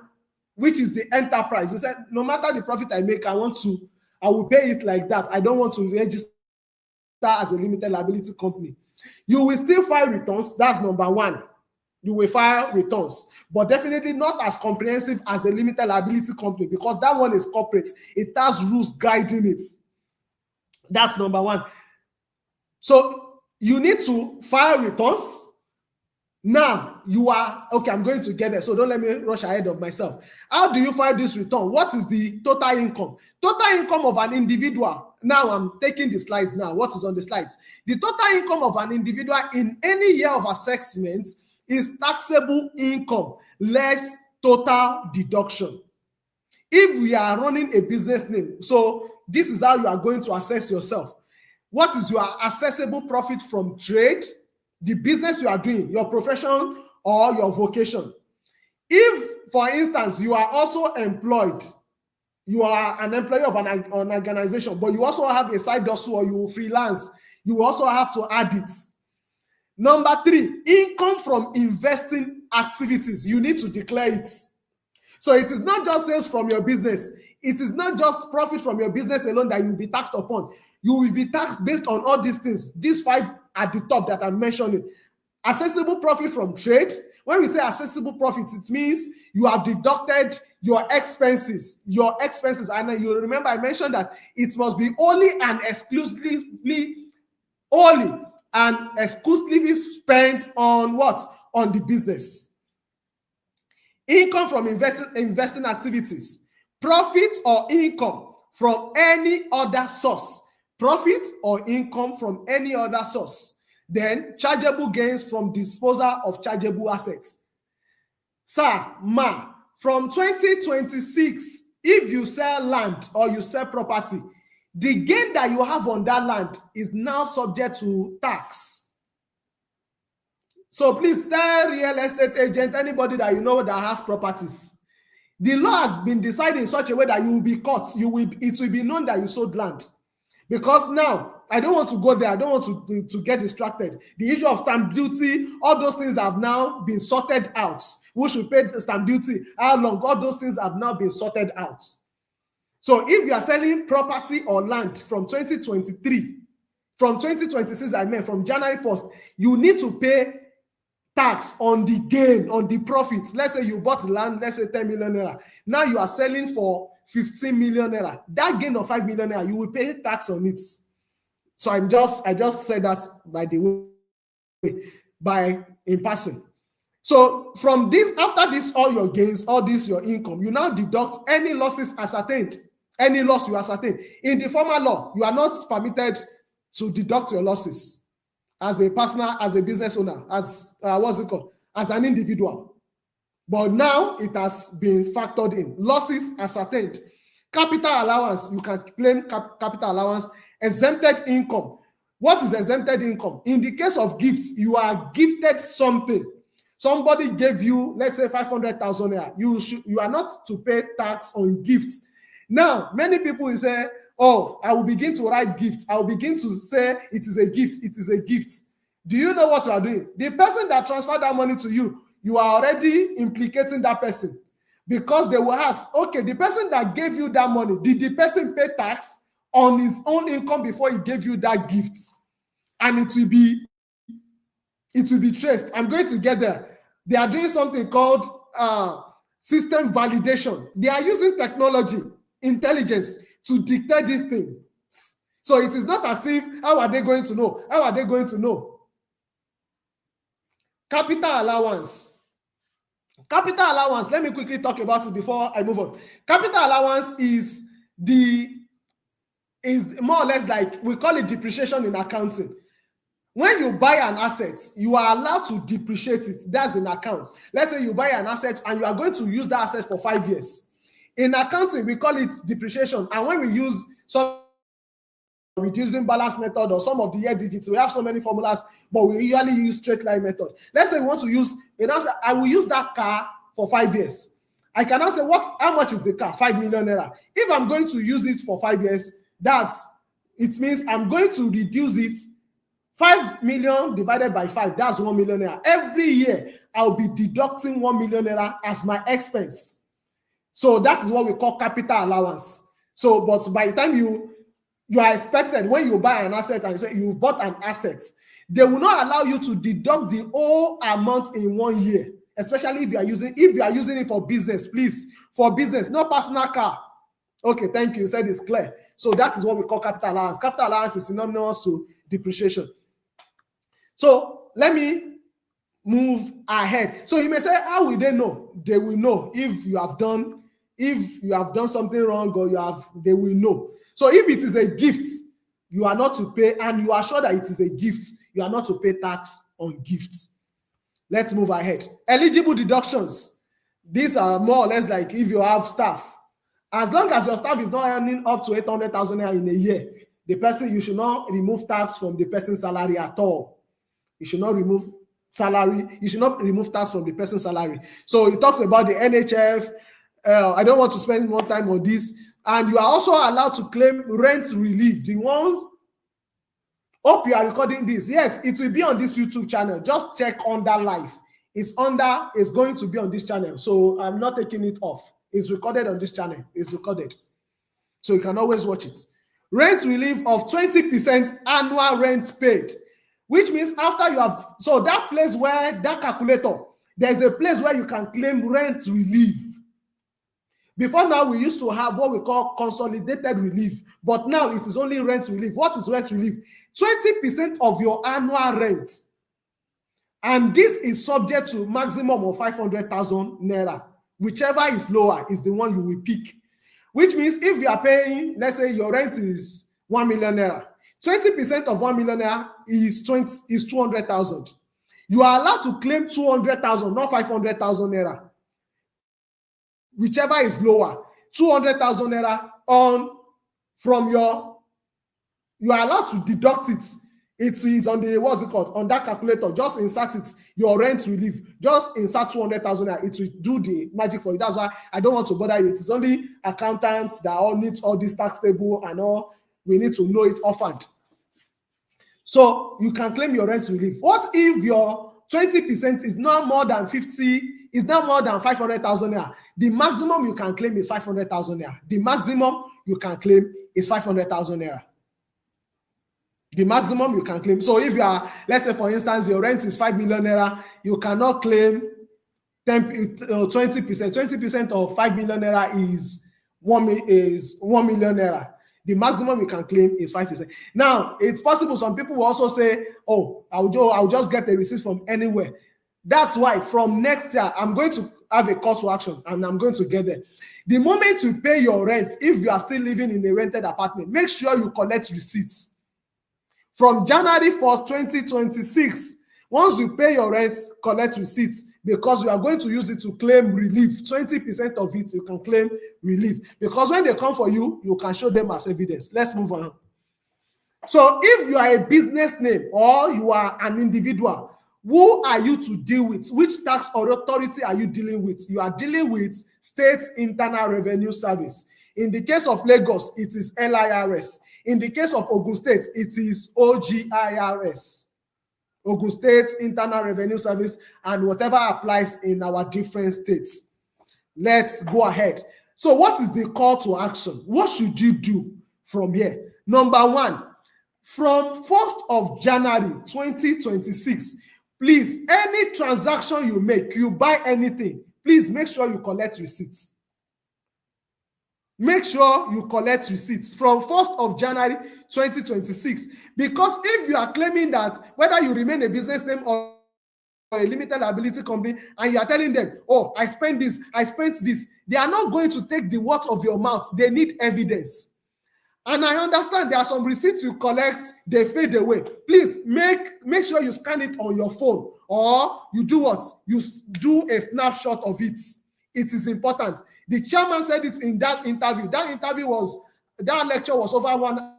which is the enterprise, you said, no matter the profit I make, I will pay it like that. I don't want to register as a limited liability company. You will still file returns. That's number 1. You will file returns, but definitely not as comprehensive as a limited liability company, because that one is corporate. It has rules guiding it. That's number 1. So you need to file returns. Now you are, okay, I'm going to get there, so don't let me rush ahead of myself. How do you file this return? What is the total income? Total income of an individual Now I'm taking the slides now. What is on the slides? The total income of an individual in any year of assessment is taxable income less total deduction. If we are running a business name, so this is how you are going to assess yourself. What is your assessable profit from trade, the business you are doing, your profession or your vocation? If, for instance, you are also employed, you are an employee of an organization, but you also have a side hustle or you freelance, you also have to add it. Number 3, income from investing activities. You need to declare it. So it is not just sales from your business. It is not just profit from your business alone that you will be taxed upon. You will be taxed based on all these things. These 5 at the top that I'm mentioning. Accessible profit from trade. When we say accessible profits, it means you have deducted your expenses. And you remember I mentioned that it must be only and exclusively spent on what? On the business. Income from investing activities. Profit or income from any other source. Profit or income from any other source. Then chargeable gains from disposal of chargeable assets. Sir, ma, from 2026, if you sell land or you sell property, the gain that you have on that land is now subject to tax. So please tell real estate agent, anybody that you know that has properties. The law has been decided in such a way that you will be caught. It will be known that you sold land. Because now, I don't want to go there. I don't want to get distracted. The issue of stamp duty, all those things have now been sorted out. Who should pay the stamp duty? How long? All those things have now been sorted out. So if you are selling property or land from 2023, from 2026, I mean from January 1st, you need to pay tax on the gain, on the profit. Let's say you bought land, let's say 10 million naira. Now you are selling for 15 million naira. That gain of 5 million naira, you will pay tax on it. So I just said that by the way, in passing. So from this, after this, all your gains, all this, your income, you now deduct any losses ascertained, any loss you ascertain. In the former law, you are not permitted to deduct your losses as a personal, as a business owner, as as an individual. But now it has been factored in. Losses ascertained. Capital allowance, you can claim capital allowance. Exempted income. What is exempted income? In the case of gifts, you are gifted something. Somebody gave you, let's say 500,000 naira. You are not to pay tax on gifts. Now, many people will say, oh, I will begin to write gifts. I will begin to say it is a gift. It is a gift. Do you know what you are doing? The person that transferred that money to you, you are already implicating that person. Because they will ask, okay, the person that gave you that money, did the person pay tax on his own income before he gave you that gift? And it will be traced. I'm going to get there. They are doing something called system validation. They are using technology, intelligence to dictate these things. So it is not as if, how are they going to know? How are they going to know? Capital allowance. Capital allowance, let me quickly talk about it before I move on. Capital allowance is more or less like, we call it depreciation in accounting. When you buy an asset, you are allowed to depreciate it. That's in account. Let's say you buy an asset and you are going to use that asset for 5 years. In accounting, we call it depreciation. And when we use some reducing balance method or some of the year digits, we have so many formulas, but we usually use straight line method. Let's say we want to use, I will use that car for 5 years. I can now say, how much is the car? 5 million naira. If I'm going to use it for 5 years, it means I'm going to reduce it. 5 million divided by 5, that's 1 million naira. Every year, I'll be deducting 1 million naira as my expense. So that is what we call capital allowance. So, but by the time you are expected, when you buy an asset and you say you bought an asset, they will not allow you to deduct the whole amount in 1 year, especially if you are using it for business, please, for business, not personal car. Okay, thank you. You said it's clear. So that is what we call capital allowance. Capital allowance is synonymous to depreciation. So let me move ahead. So you may say, how will they know? They will know if you have done something wrong, or they will know. So if it is a gift, you are not to pay, and you are sure that it is a gift, you are not to pay tax on gifts. Let's move ahead. Eligible deductions. These are more or less like if you have staff. As long as your staff is not earning up to 800,000 naira in a year, the person, you should not remove tax from the person's salary at all. You should not remove salary. You should not remove tax from the person's salary. So it talks about the NHF. I don't want to spend more time on this. And you are also allowed to claim rent relief. The ones, hope you are recording this. Yes, it will be on this YouTube channel. Just check under live. It's going to be on this channel. So I'm not taking it off. It's recorded on this channel. It's recorded. So you can always watch it. Rent relief of 20% annual rent paid, which means after you have, so that place where, that calculator, there's a place where you can claim rent relief. Before now, we used to have what we call consolidated relief, but now it is only rent relief. What is rent relief? 20% of your annual rent. And this is subject to maximum of 500,000 naira. Whichever is lower is the one you will pick. Which means if you are paying, let's say your rent is 1 million naira, 20% of 1 million naira is 200,000. You are allowed to claim 200,000, not 500,000 naira. Whichever is lower, 200,000 naira from your, you are allowed to deduct it. It is on the, what's it called? On that calculator, just insert it, your rent relief. Just insert 200,000 naira. It will do the magic for you. That's why I don't want to bother you. It is only accountants that all need all this tax table and all. We need to know it offhand. So you can claim your rent relief. What if your 20% is not more than 50, is not more than 500,000 naira? The maximum you can claim is 500,000 naira. The maximum you can claim is 500,000 naira. The maximum you can claim. So if you are, let's say for instance, your rent is 5 million naira, you cannot claim 20%. 20% of 5 million naira is 1 million naira. The maximum you can claim is 5%. Now, it's possible some people will also say, oh, I'll just get a receipt from anywhere. That's why from next year, I'm going to have a call to action and I'm going to get there. The moment you pay your rent, if you are still living in a rented apartment, make sure you collect receipts. From January 1st, 2026, once you pay your rent, collect receipts, because you are going to use it to claim relief. 20% of it, you can claim relief. Because when they come for you, you can show them as evidence. Let's move on. So if you are a business name or you are an individual, who are you to deal with? Which tax or authority are you dealing with? You are dealing with State Internal Revenue Service. In the case of Lagos, it is LIRS. In the case of Ogun State, it is OGIRS. Ogun State Internal Revenue Service, and whatever applies in our different states. Let's go ahead. So what is the call to action? What should you do from here? Number one, from 1st of January 2026, please, any transaction you make, you buy anything, please make sure you collect receipts. Make sure you collect receipts from 1st of January 2026. Because if you are claiming that whether you remain a business name or a limited liability company and you are telling them, oh, I spent this, I spent this, they are not going to take the words of your mouth. They need evidence. And I understand there are some receipts you collect, they fade away. Please make sure you scan it on your phone, or you do what? You do a snapshot of it. It is important. The chairman said it in that interview. That lecture was over one.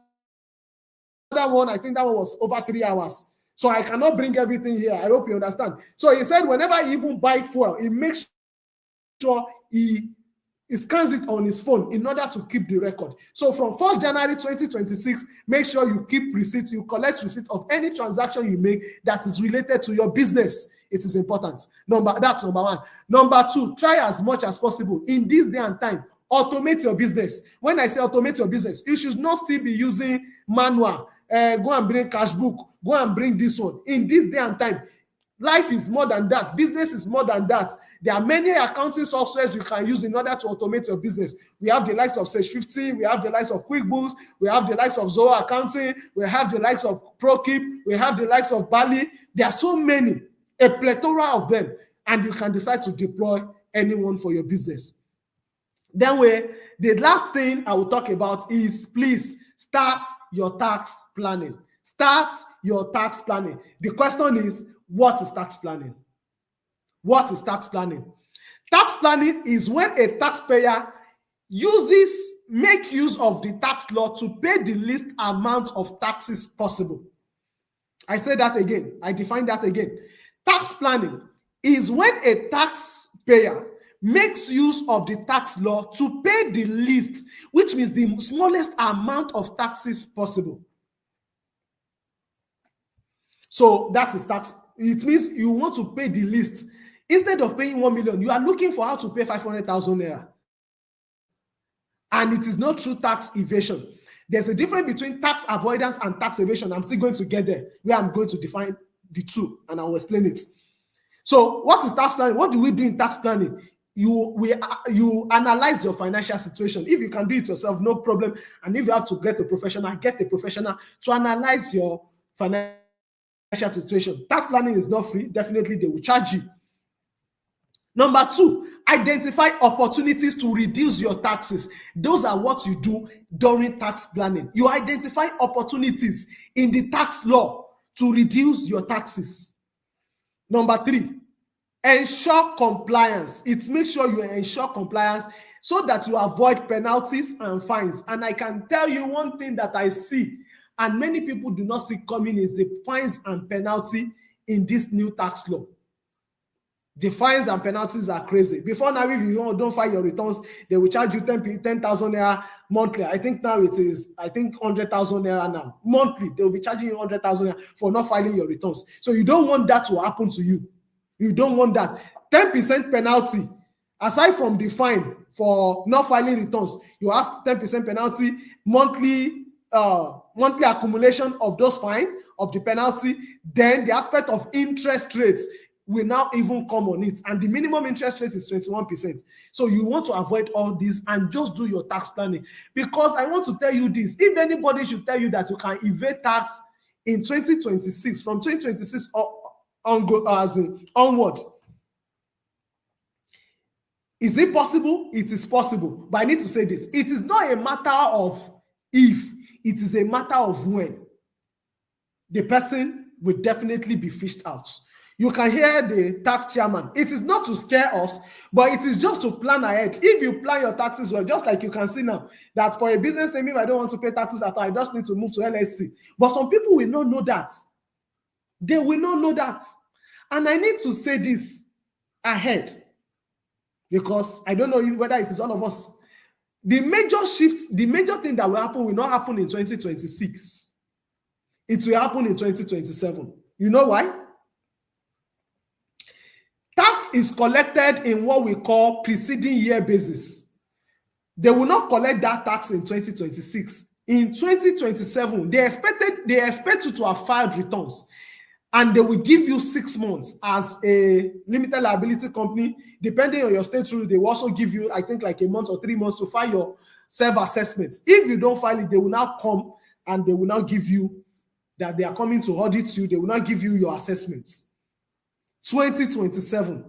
I think that one was over 3 hours. So I cannot bring everything here. I hope you understand. So he said whenever he even buy fuel, he makes sure he scans it on his phone in order to keep the record. So from 1st January 2026, make sure you keep receipts, you collect receipt of any transaction you make that is related to your business. It is important. That's number one. Number two, try as much as possible in this day and time, automate your business. When I say automate your business, you should not still be using manual. Go and bring cash book, go and bring this one. In this day and time, life is more than that. Business is more than that. There are many accounting softwares you can use in order to automate your business. We have the likes of Sage 50, we have the likes of QuickBooks, we have the likes of Zoho Accounting, we have the likes of ProKeep, we have the likes of Bali. There are so many, a plethora of them, and you can decide to deploy anyone for your business. Then the last thing I will talk about is, please start your tax planning. Start your tax planning. The question is, what is tax planning? What is tax planning? Tax planning is when a taxpayer make use of the tax law to pay the least amount of taxes possible. I say that again. I define that again. Tax planning is when a taxpayer makes use of the tax law to pay the least, which means the smallest amount of taxes possible. So that is tax. It means you want to pay the least. Instead of paying 1 million, you are looking for how to pay 500,000 naira. And it is not true tax evasion. There's a difference between tax avoidance and tax evasion. I'm still going to get there, where I'm going to define the two, and I will explain it. So what is tax planning? What do we do in tax planning? You analyze your financial situation. If you can do it yourself, no problem. And if you have to get a professional to analyze your financial situation. Tax planning is not free. Definitely, they will charge you. Number 2, identify opportunities to reduce your taxes. Those are what you do during tax planning. You identify opportunities in the tax law to reduce your taxes. Number 3, ensure compliance. It makes sure you ensure compliance so that you avoid penalties and fines. And I can tell you one thing that I see, and many people do not see coming, is the fines and penalty in this new tax law. The fines and penalties are crazy. Before now, if you don't file your returns, they will charge you 10,000 naira monthly. I think now it is, 100,000 naira now. Monthly, they will be charging you 100,000 naira for not filing your returns. So you don't want that to happen to you. You don't want that. 10% penalty, aside from the fine for not filing returns, you have 10% penalty, monthly accumulation of those fine, of the penalty. Then the aspect of interest rates will now even come on it, and the minimum interest rate is 21%. So you want to avoid all this and just do your tax planning. Because I want to tell you this, if anybody should tell you that you can evade tax in 2026, from 2026 onward, is it possible? It is possible. But I need to say this, it is not a matter of if, it is a matter of when. The person will definitely be fished out. You can hear the tax chairman. It is not to scare us, but it is just to plan ahead. If you plan your taxes well, just like you can see now, that for a business name, if I don't want to pay taxes at all, I just need to move to LSC. But some people will not know that. They will not know that. And I need to say this ahead, because I don't know whether it is all of us. The major shift, the major thing that will not happen in 2026. It will happen in 2027. You know why? Tax is collected in what we call preceding year basis. They will not collect that tax in 2026. In 2027, they expect you to have filed returns, and they will give you 6 months as a limited liability company. Depending on your state rule, they will also give you, I think, like a month or 3 months to file your self-assessments. If you don't file it, they will now come and they will now give you that they are coming to audit you. They will not give you your assessments. 2027,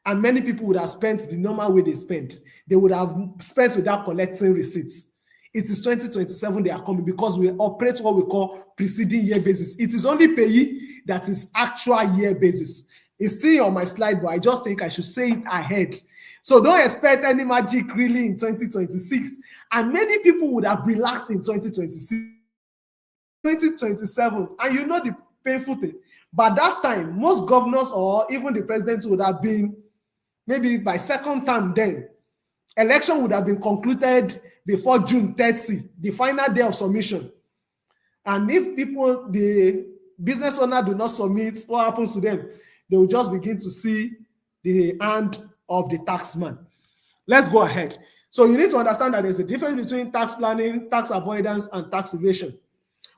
and many people would have spent the normal way they spent. They would have spent without collecting receipts. It is 2027 they are coming, because we operate what we call preceding year basis. It is only payee that is actual year basis. It's still on my slide, but I just think I should say it ahead. So don't expect any magic really in 2026. And many people would have relaxed in 2026, 2027, and you know the painful thing. By that time, most governors or even the president would have been, maybe by second term then, election would have been concluded before June 30, the final day of submission. And if people, the business owner, do not submit, what happens to them? They will just begin to see the hand of the taxman. Let's go ahead. So you need to understand that there's a difference between tax planning, tax avoidance, and tax evasion.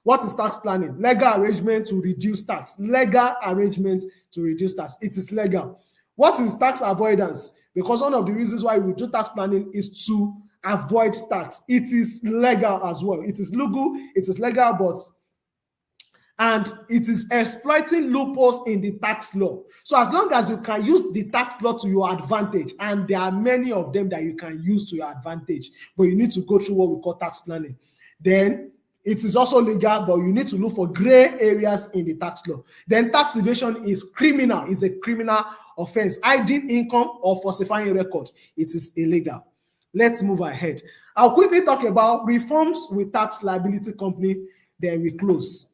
What is tax planning? Legal arrangement to reduce tax. Legal arrangement to reduce tax. It is legal. What is tax avoidance? Because one of the reasons why we do tax planning is to avoid tax. It is legal as well. It is legal, but and it is exploiting loopholes in the tax law. So as long as you can use the tax law to your advantage, and there are many of them that you can use to your advantage, but you need to go through what we call tax planning, then it is also legal, but you need to look for gray areas in the tax law. Then tax evasion is criminal, is a criminal offense. Hiding income or falsifying record, it is illegal. Let's move ahead. I'll quickly talk about reforms with tax liability company, then we close.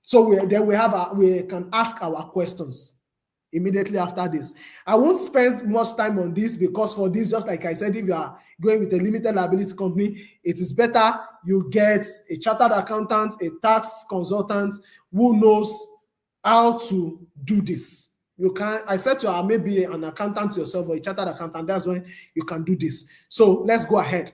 So we can ask our questions immediately after this. I won't spend much time on this, because for this, just like I said, if you are going with a limited liability company, it is better you get a chartered accountant, a tax consultant who knows how to do this. You can, I said to her, maybe an accountant yourself or a chartered accountant, that's when you can do this. So let's go ahead.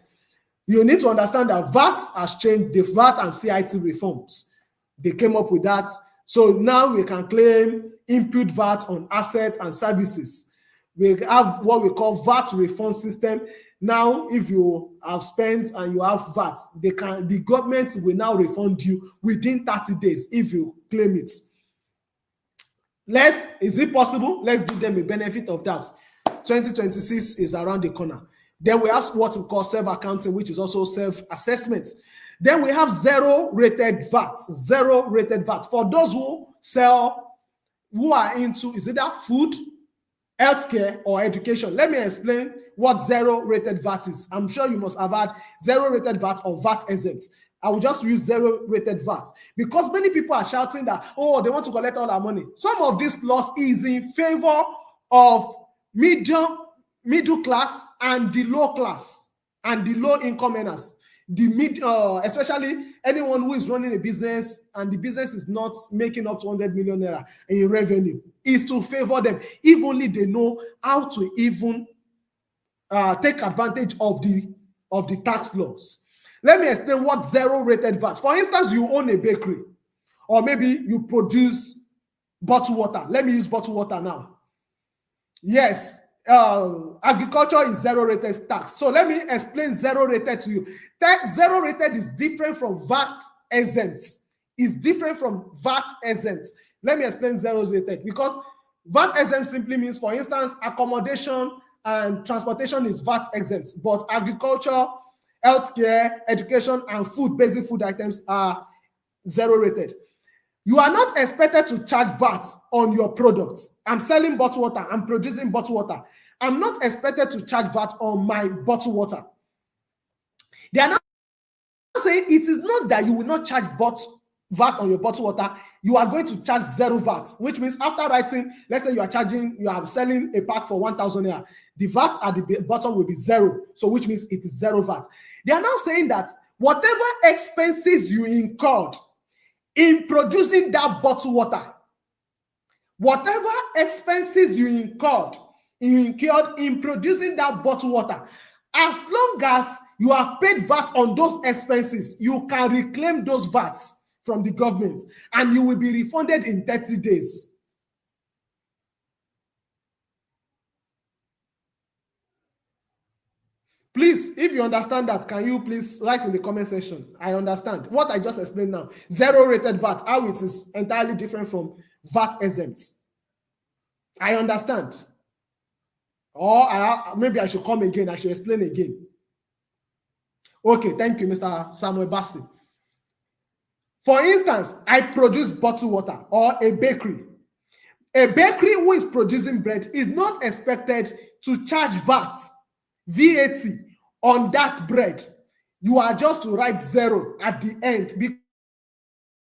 You need to understand that VAT has changed, the VAT and CIT reforms. They came up with that. So now we can claim input VAT on assets and services. We have what we call VAT refund system. Now, if you have spent and you have VAT, the government will now refund you within 30 days if you claim it. Is it possible? Let's give them a benefit of that. 2026 is around the corner. Then we have what we call self-accounting, which is also self-assessment. Then we have zero-rated VAT. Zero-rated VAT. For those who are into, is it that food, healthcare, or education? Let me explain what zero-rated VAT is. I'm sure you must have had zero-rated VAT or VAT exempt. I will just use zero-rated VAT, because many people are shouting that, oh, they want to collect all our money. Some of these laws is in favor of middle class and the low class and the low income earners. Especially anyone who is running a business and the business is not making up to 100 million naira in revenue, is to favor them, if only they know how to even take advantage of the tax laws. Let me explain what zero-rated VAT. For instance, you own a bakery, or maybe you produce bottled water. Let me use bottled water now. Yes, agriculture is zero-rated tax. So let me explain zero-rated to you. Zero-rated is different from VAT exempts. It's different from VAT exempts. Let me explain zero-rated, because VAT exempt simply means, for instance, accommodation and transportation is VAT exempt, but agriculture, healthcare, education, and food, basic food items, are zero-rated. You are not expected to charge VAT on your products. I'm selling bottled water. I'm producing bottled water. I'm not expected to charge VAT on my bottled water. They are not saying it is not that you will not charge VAT on your bottled water. You are going to charge zero VAT, which means after writing, let's say you are selling a pack for 1,000 naira. The VAT at the bottom will be zero. So which means it is zero VAT. They are now saying that whatever expenses you incurred in producing that bottled water, whatever expenses you incurred in producing that bottled water, as long as you have paid VAT on those expenses, you can reclaim those VATs from the government, and you will be refunded in 30 days. Please, if you understand that, can you please write in the comment section? I understand what I just explained now. Zero-rated VAT, how it is entirely different from VAT exempts. I understand. Or maybe I should come again. I should explain again. Okay, thank you, Mr. Samuel Bassi. For instance, I produce bottled water, or a bakery. A bakery who is producing bread is not expected to charge VAT on that bread. You are just to write zero at the end, because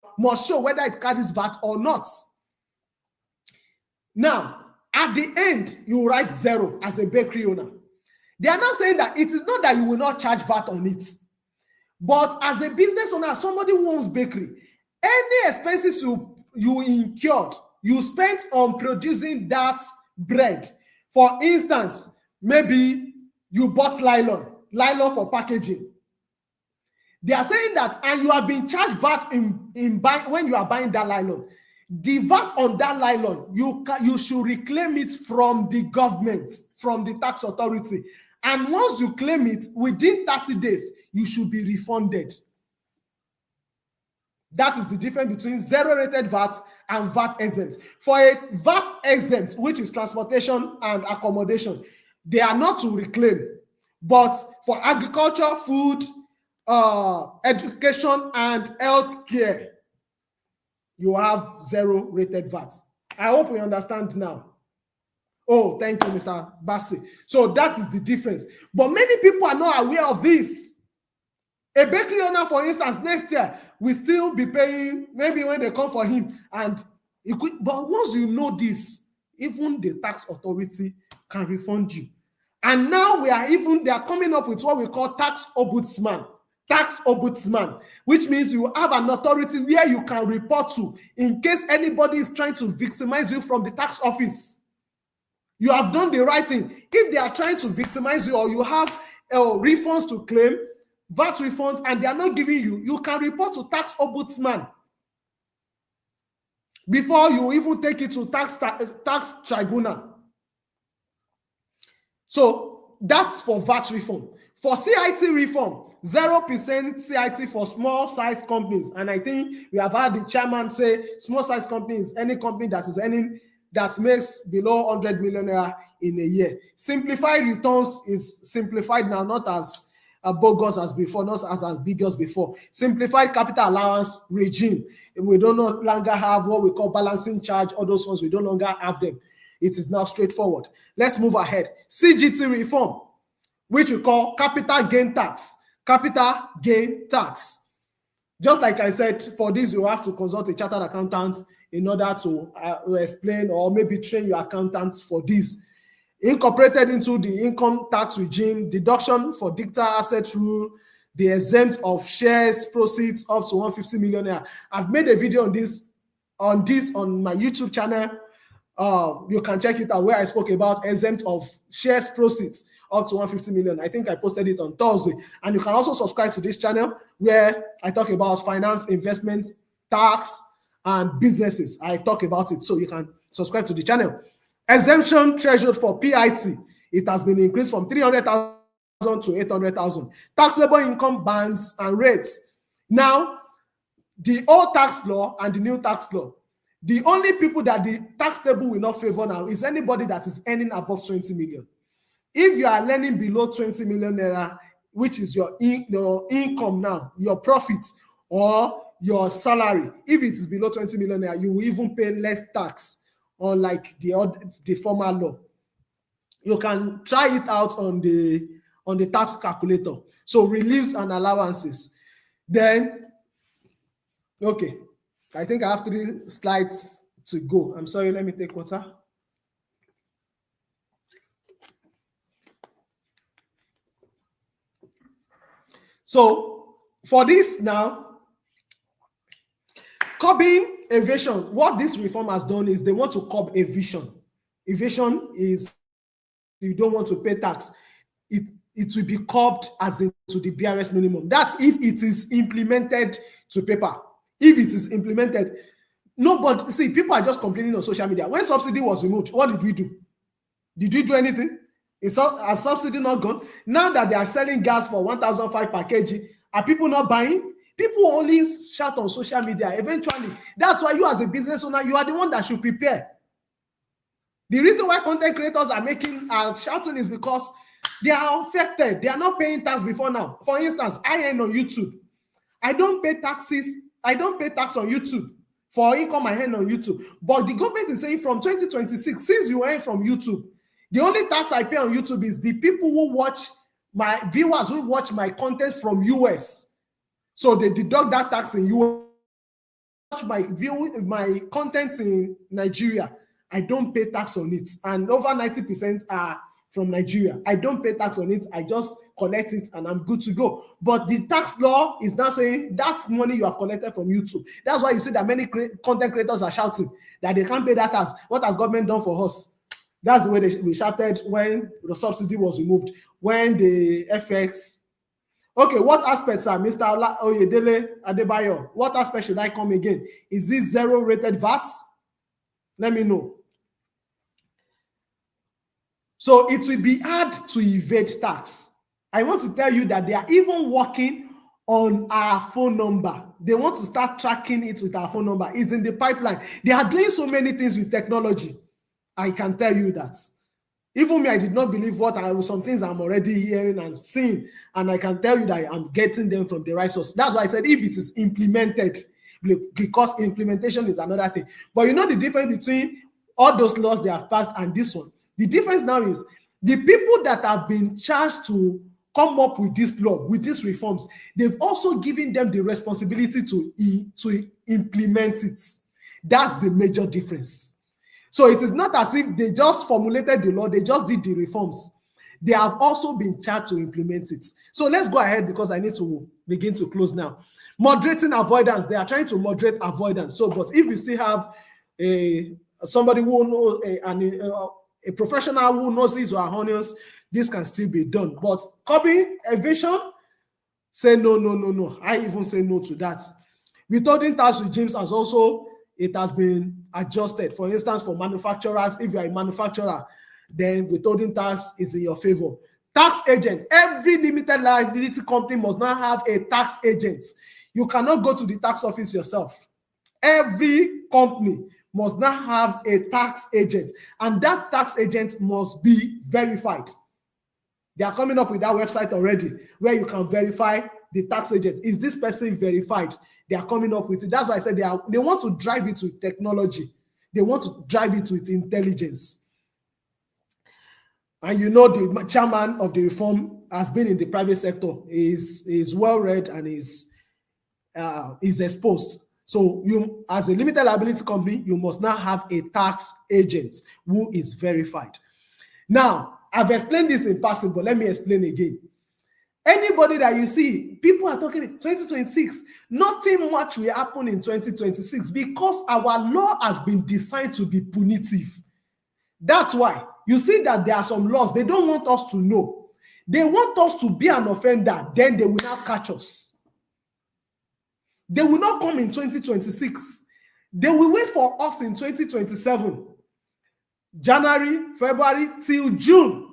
you must show whether it carries VAT or not. Now, at the end, you write zero as a bakery owner. They are now saying that it is not that you will not charge VAT on it, but as a business owner, somebody who owns bakery, any expenses you incurred, you spent on producing that bread. For instance, maybe you bought nylon for packaging. They are saying that, and you have been charged VAT when you are buying that nylon. The VAT on that nylon, you should reclaim it from the government, from the tax authority. And once you claim it, within 30 days, you should be refunded. That is the difference between zero-rated VAT and VAT exempt. For a VAT exempt, which is transportation and accommodation, they are not to reclaim. But for agriculture, food, education, and health care, you have zero-rated VAT. I hope we understand now. Oh, thank you, Mr. Bassi. So that is the difference. But many people are not aware of this. A bakery owner, for instance, next year will still be paying, maybe when they come for him, and it could, but once you know this, even the tax authority can refund you. And now they are coming up with what we call tax ombudsman. Tax ombudsman, which means you have an authority where you can report to in case anybody is trying to victimize you from the tax office. You have done the right thing. If they are trying to victimize you or you have refunds to claim, VAT refunds, and they are not giving you, you can report to tax ombudsman before you even take it to tax tribunal. So that's for VAT refund. For CIT refund, 0% CIT for small size companies. And I think we have had the chairman say small size companies, any company that is earning, that makes below 100 million naira in a year. Simplified returns is simplified now, not as bogus as before, not as big as before. Simplified capital allowance regime. We no longer have what we call balancing charge. All those ones, we no longer have them. It is now straightforward. Let's move ahead. CGT reform, which we call capital gain tax. Capital gain tax. Just like I said, for this, you have to consult a chartered accountant in order to explain or maybe train your accountants for this. Incorporated into the income tax regime, deduction for dicta asset rule, the exempt of shares proceeds up to 150 million naira. I've made a video on this on my YouTube channel. You can check it out where I spoke about exempt of shares proceeds up to 150 million. I think I posted it on Thursday. And you can also subscribe to this channel where I talk about finance, investments, tax, and businesses. I talk about it, so you can subscribe to the channel. Exemption threshold for PIT, it has been increased from 300,000 to 800,000. Taxable income bands and rates. Now, the old tax law and the new tax law, the only people that the tax table will not favor now is anybody that is earning above 20 million. If you are earning below 20 million naira, which is your income now, your profits or your salary, if it is below 20 million naira, you will even pay less tax, unlike the former law. You can try it out on the tax calculator. So reliefs and allowances. Then, okay, I think I have 3 slides to go. I'm sorry, let me take water. So for this now, curbing evasion, what this reform has done is they want to curb evasion. Evasion is you don't want to pay tax. It will be curbed as into the BRS minimum. That's if it is implemented to paper. If it is implemented, nobody, see, people are just complaining on social media. When subsidy was removed, what did we do? Did we do anything? Is a subsidy not gone? Now that they are selling gas for 1,005 per kg, are people not buying? People only shout on social media. Eventually, that's why you as a business owner, you are the one that should prepare. The reason why content creators are shouting is because they are affected. They are not paying tax before now. For instance, I earn on YouTube. I don't pay taxes. I don't pay tax on YouTube for income I earn on YouTube. But the government is saying from 2026, since you earn from YouTube, the only tax I pay on YouTube is the people who watch my viewers who watch my content from US. So they deduct that tax in US. Watch my content in Nigeria. I don't pay tax on it. And over 90% are from Nigeria. I don't pay tax on it. I just collect it and I'm good to go. But the tax law is now saying that's money you have collected from YouTube. That's why you see that many content creators are shouting that they can't pay that tax. What has government done for us? That's the way we shouted when the subsidy was removed, when the FX. Okay, what aspects are Mr. Oyedele Adebayo? What aspect should I come again? Is this zero-rated VAT? Let me know. So it will be hard to evade tax. I want to tell you that they are even working on our phone number. they want to start tracking it with our phone number. It's in the pipeline. They are doing so many things with technology. I can tell you that. Even me, I did not believe some things I'm already hearing and seeing, and I can tell you that I'm getting them from the right source. That's why I said if it is implemented, because implementation is another thing. But you know the difference between all those laws they have passed and this one? The difference now is the people that have been charged to come up with this law, with these reforms, they've also given them the responsibility to implement it. That's the major difference. So it is not as if they just formulated the law, they just did the reforms. They have also been charged to implement it. So let's go ahead because I need to begin to close now. Moderating avoidance, they are trying to moderate avoidance. So, but if you still have somebody who knows, a professional who knows his or her onions, this can still be done. But copying evasion, say no. I even say no to that. Withholding tax regimes has also, it has been adjusted. For instance, for manufacturers, if you are a manufacturer, then withholding tax is in your favor. Tax agent, every limited liability company must now have a tax agent. You cannot go to the tax office yourself. Every company must now have a tax agent, and that tax agent must be verified. They are coming up with that website already where you can verify the tax agent. Is this person verified? They are coming up with it. That's why I said they want to drive it with technology. They want to drive it with intelligence. And you know the chairman of the reform has been in the private sector, is well read and is exposed. So you, as a limited liability company, you must now have a tax agent who is verified. Now, I've explained this in passing, but let me explain again. Anybody that you see, people are talking in 2026, nothing much will happen in 2026 because our law has been designed to be punitive. That's why you see that there are some laws they don't want us to know. They want us to be an offender, then they will not catch us. They will not come in 2026. They will wait for us in 2027. January, February, till June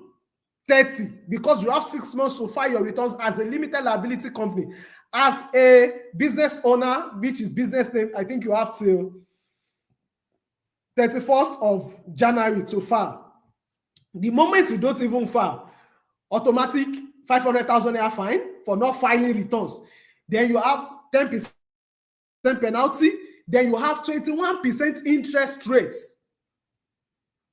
30, because you have 6 months to file your returns as a limited liability company. As a business owner, which is business name, I think you have till 31st of January to file. The moment you don't even file, automatic 500,000 naira fine for not filing returns. Then you have 10% penalty. Then you have 21% interest rates.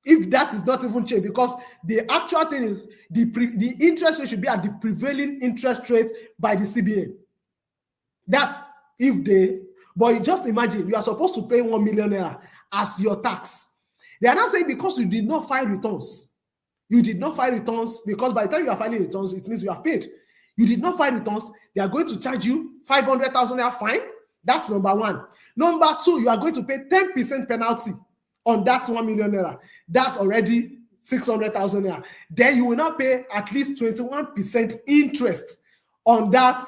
If that is not even changed, because the actual thing is the interest rate should be at the prevailing interest rate by the CBN. That's if they, but you just imagine you are supposed to pay 1 million naira as your tax. They are now saying because you did not file returns. You did not file returns because by the time you are filing returns, it means you have paid. You did not file returns, they are going to charge you 500,000 naira fine. That's number one. Number two, you are going to pay 10% penalty on that 1 million naira. That's already 600,000 naira. Then you will now pay at least 21% interest on that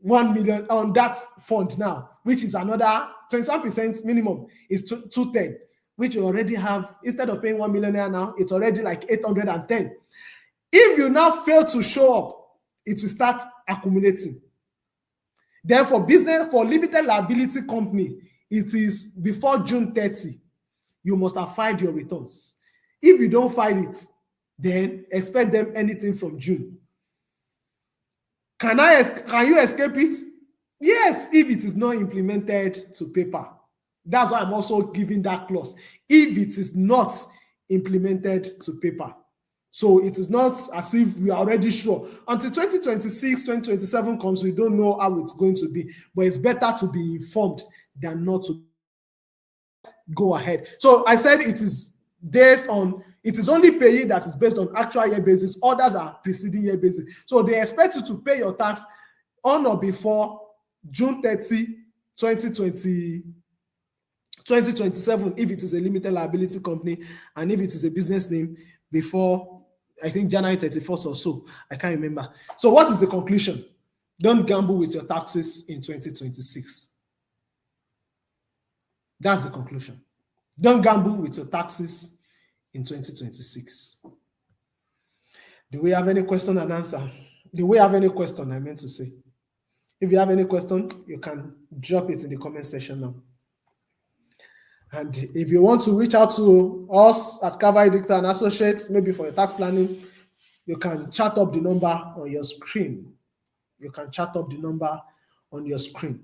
1 million, on that fund now, which is another 21% minimum is 210, which you already have. Instead of paying 1 million naira now, it's already like 810. If you now fail to show up, it will start accumulating. Then for business, for limited liability company, it is before June 30. You must have filed your returns. If you don't file it, then expect them anything from June. Can you escape it? Yes, if it is not implemented to paper. That's why I'm also giving that clause. If it is not implemented to paper. So it is not as if we are already sure. Until 2026, 2027 comes, we don't know how it's going to be. But it's better to be informed than not to go ahead. So I said it is based on, it is only paying that is based on actual year basis. Others are preceding year basis. So they expect you to pay your tax on or before June 30, 2027, if it is a limited liability company, and if it is a business name, before, I think, January 31st or so. I can't remember. So what is the conclusion? Don't gamble with your taxes in 2026. That's the conclusion. Don't gamble with your taxes in 2026. Do we have any question and answer? Do we have any question, I meant to say? If you have any question, you can drop it in the comment section now. And if you want to reach out to us at Calvary Digital and Associates, maybe for your tax planning, you can chat up the number on your screen. You can chat up the number on your screen.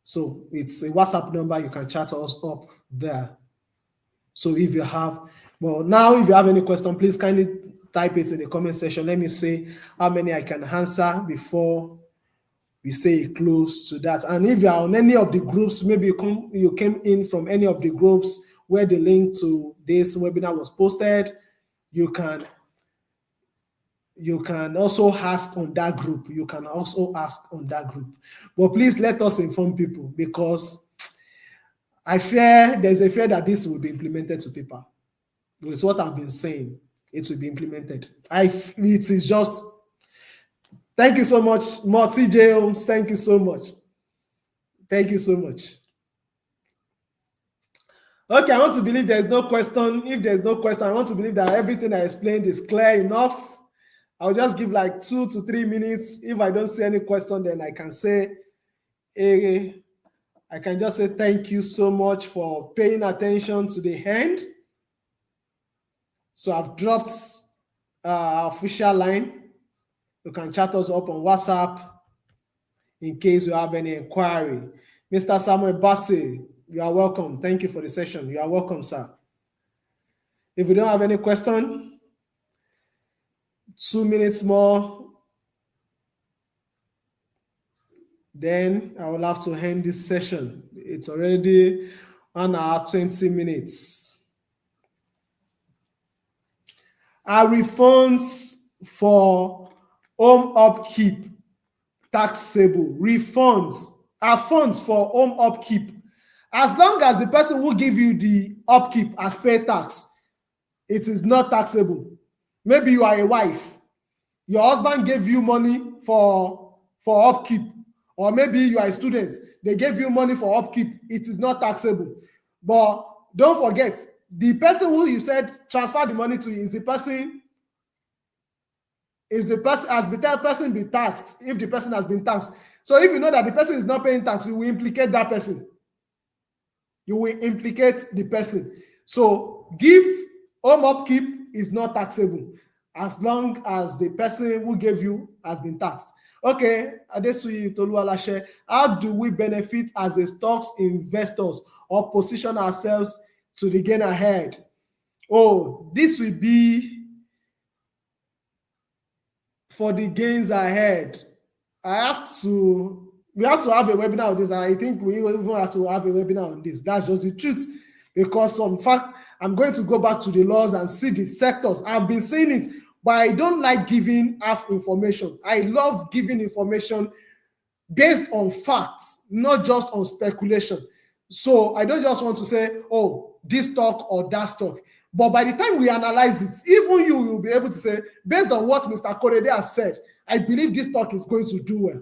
So it's a WhatsApp number. You can chat us up there. So if you have, well, now if you have any question, please kindly type it in the comment section. Let me see how many I can answer before we say close to that. And if you are on any of the groups, maybe you came in from any of the groups where the link to this webinar was posted, you can also ask on that group. You can also ask on that group. But please let us inform people, because I fear there's a fear that this will be implemented to people. It's what I've been saying. It will be implemented. It is just. Thank you so much, more TJ Holmes. Thank you so much. Thank you so much. Okay, I want to believe there's no question. If there's no question, I want to believe that everything I explained is clear enough. I'll just give like 2 to 3 minutes. If I don't see any question, then I can say, I can just say thank you so much for paying attention to the end. So I've dropped our official line. You can chat us up on WhatsApp in case you have any inquiry. Mr. Samuel Bassey, you are welcome. Thank you for the session. You are welcome, sir. If you don't have any question, 2 minutes more, then I will have to end this session. It's already 1 hour, 20 minutes. Our refunds for home upkeep taxable. Refunds are funds for home upkeep. As long as the person who give you the upkeep has paid tax, it is not taxable. Maybe you are a wife, your husband gave you money for upkeep, or maybe you are a student, they gave you money for upkeep, it is not taxable. But don't forget, the person who you said transfer the money to is the person has the person be taxed if the person has been taxed. So if you know that the person is not paying tax, you will implicate that person. You will implicate the person. So gifts, home upkeep is not taxable as long as the person who gave you has been taxed. Okay, Adesuyi Toluwalashe, how do we benefit as a stocks investors or position ourselves to the gain ahead? Oh, this will be for the gains ahead. We have to have a webinar on this. I think we even have to have a webinar on this. That's just the truth. Because in fact, I'm going to go back to the laws and see the sectors. I've been saying it, but I don't like giving half information. I love giving information based on facts, not just on speculation. So I don't just want to say, oh, this stock or that stock. But by the time we analyze it, even you will be able to say, based on what Mr. Korede has said, I believe this stock is going to do well.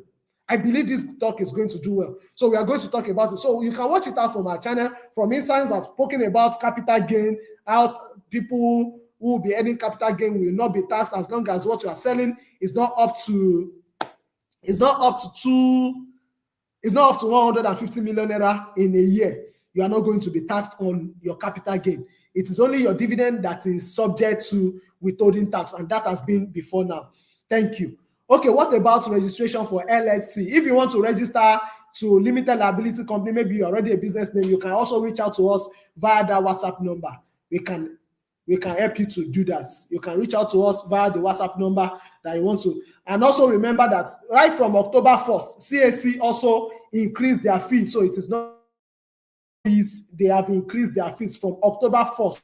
I believe this stock is going to do well. So we are going to talk about it. So you can watch it out from our channel. From instance, I've spoken about capital gain, how people who will be earning capital gain will not be taxed as long as what you are selling is not up to 150 million naira in a year. You are not going to be taxed on your capital gain. It is only your dividend that is subject to withholding tax, and that has been before now. Thank you. Okay, what about registration for LLC? If you want to register to limited liability company, maybe you're already a business name, you can also reach out to us via that WhatsApp number. We can help you to do that. You can reach out to us via the WhatsApp number that you want to. And also remember that right from October 1st, CAC also increased their fees. So it is not fees, they have increased their fees from October 1st.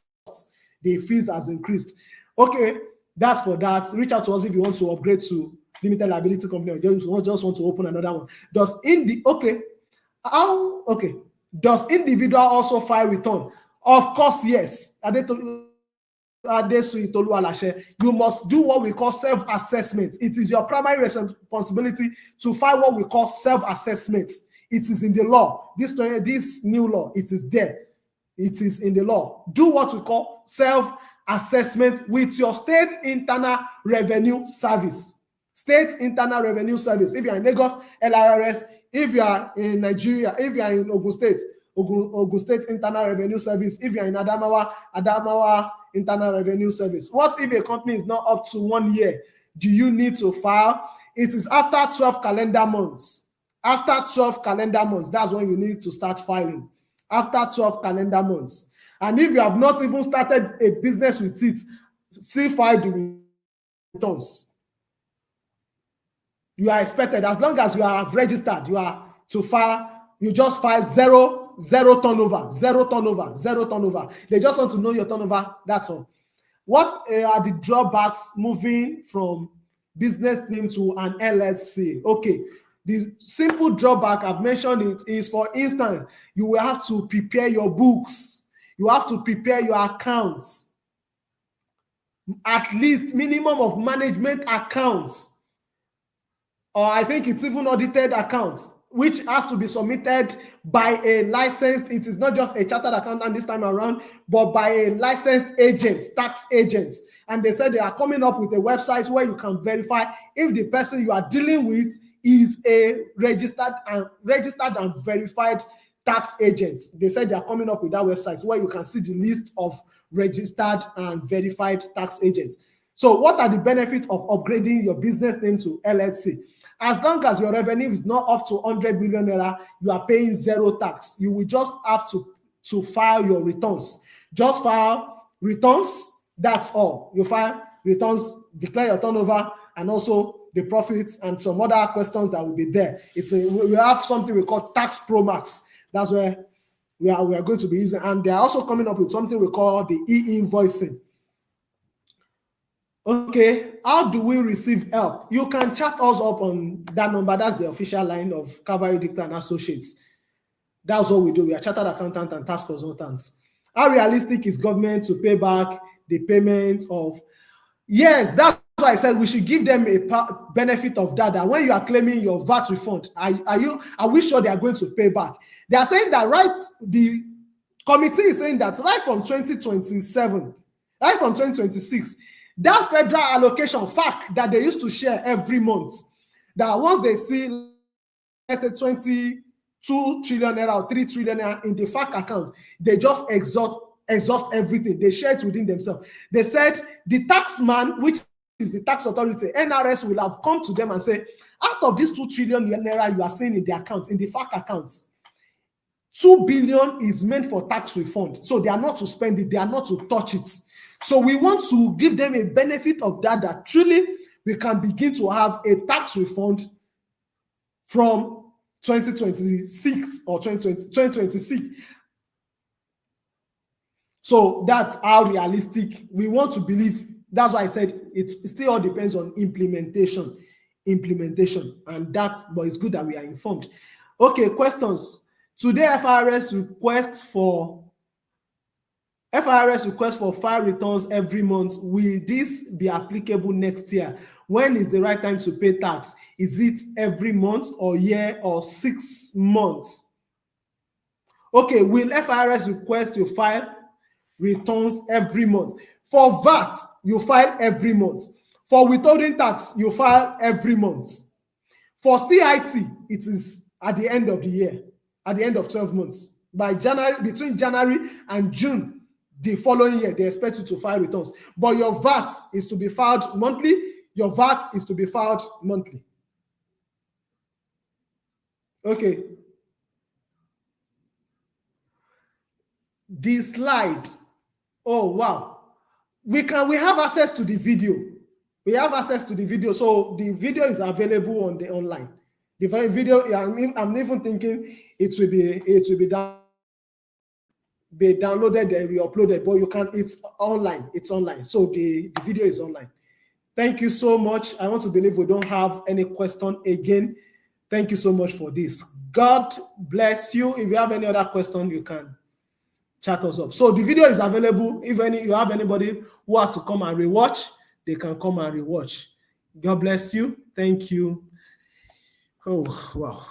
The fees has increased. Okay, that's for that. Reach out to us if you want to upgrade to limited liability company or just want to open another one. Does individual also file return? Of course, yes. You must do what we call self-assessment. It is your primary responsibility to file what we call self-assessment. It is in the law. This new law, it is there. It is in the law. Do what we call self-assessment with your state internal revenue service. State Internal Revenue Service. If you are in Lagos, LRS. If you are in Nigeria, if you are in Ogun State Internal Revenue Service. If you are in Adamawa Internal Revenue Service. What if a company is not up to 1 year? Do you need to file? It is after 12 calendar months. After 12 calendar months, that's when you need to start filing. After 12 calendar months. And if you have not even started a business with it, still file the returns. You are expected, as long as you are registered, you are to file, you just file zero turnover. They just want to know your turnover, that's all. What are the drawbacks moving from business name to an LLC? Okay, the simple drawback, I've mentioned it, is, for instance, you will have to prepare your books. You have to prepare your accounts. At least minimum of management accounts. Or I think it's even audited accounts, which has to be submitted by a licensed, it is not just a chartered accountant this time around, but by a licensed agent, tax agents. And they said they are coming up with a website where you can verify if the person you are dealing with is a registered and verified tax agent. They said they are coming up with that website where you can see the list of registered and verified tax agents. So what are the benefits of upgrading your business name to LLC? As long as your revenue is not up to 100 million naira, you are paying zero tax. You will just have to file your returns. Just file returns, that's all. You file returns, declare your turnover, and also the profits and some other questions that will be there. We have something we call Tax Pro Max. That's where we are going to be using. And they are also coming up with something we call the e-invoicing. Okay, how do we receive help? You can chat us up on that number. That's the official line of Cavalry Dicta and Associates. That's what we do. We are chartered accountant and tax consultants. How realistic is government to pay back the payment of? Yes, that's why I said we should give them a benefit of that. That when you are claiming your VAT refund, are we sure they are going to pay back? They are saying that, right? The committee is saying that right from 2027, right from 2026. That federal allocation fact that they used to share every month, that once they see, let's say 22 trillion naira or 3 trillion naira in the FAC account, they just exhaust everything. They share it within themselves. They said the taxman, which is the tax authority, NRS, will have come to them and say, out of this 2 trillion naira you are seeing in the accounts, in the FAC accounts, 2 billion is meant for tax refund. So they are not to spend it, they are not to touch it. So we want to give them a benefit of that truly we can begin to have a tax refund from 2026 or 2026. So that's how realistic we want to believe. That's why I said it still all depends on implementation, and but it's good that we are informed. Okay, questions. Today, FIRS request for file returns every month. Will this be applicable next year? When is the right time to pay tax? Is it every month or year or 6 months? Okay, will FIRS request you file returns every month? For VAT, you file every month. For withholding tax, you file every month. For CIT, it is at the end of the year, at the end of 12 months. By January, between January and June, the following year, they expect you to file returns. But your VAT is to be filed monthly. Your VAT is to be filed monthly. Okay. The slide. Oh, wow. We have access to the video. We have access to the video. So the video is available on the online. The video, I'm even thinking it will be downloaded and re-uploaded, but you can, it's online. So the video is online. Thank you so much. I want to believe we don't have any question again. Thank you so much for this. God bless you. If you have any other question, you can chat us up. So the video is available. If you have anybody who has to come and rewatch, they can come and rewatch. God bless you. Thank you. Oh, wow.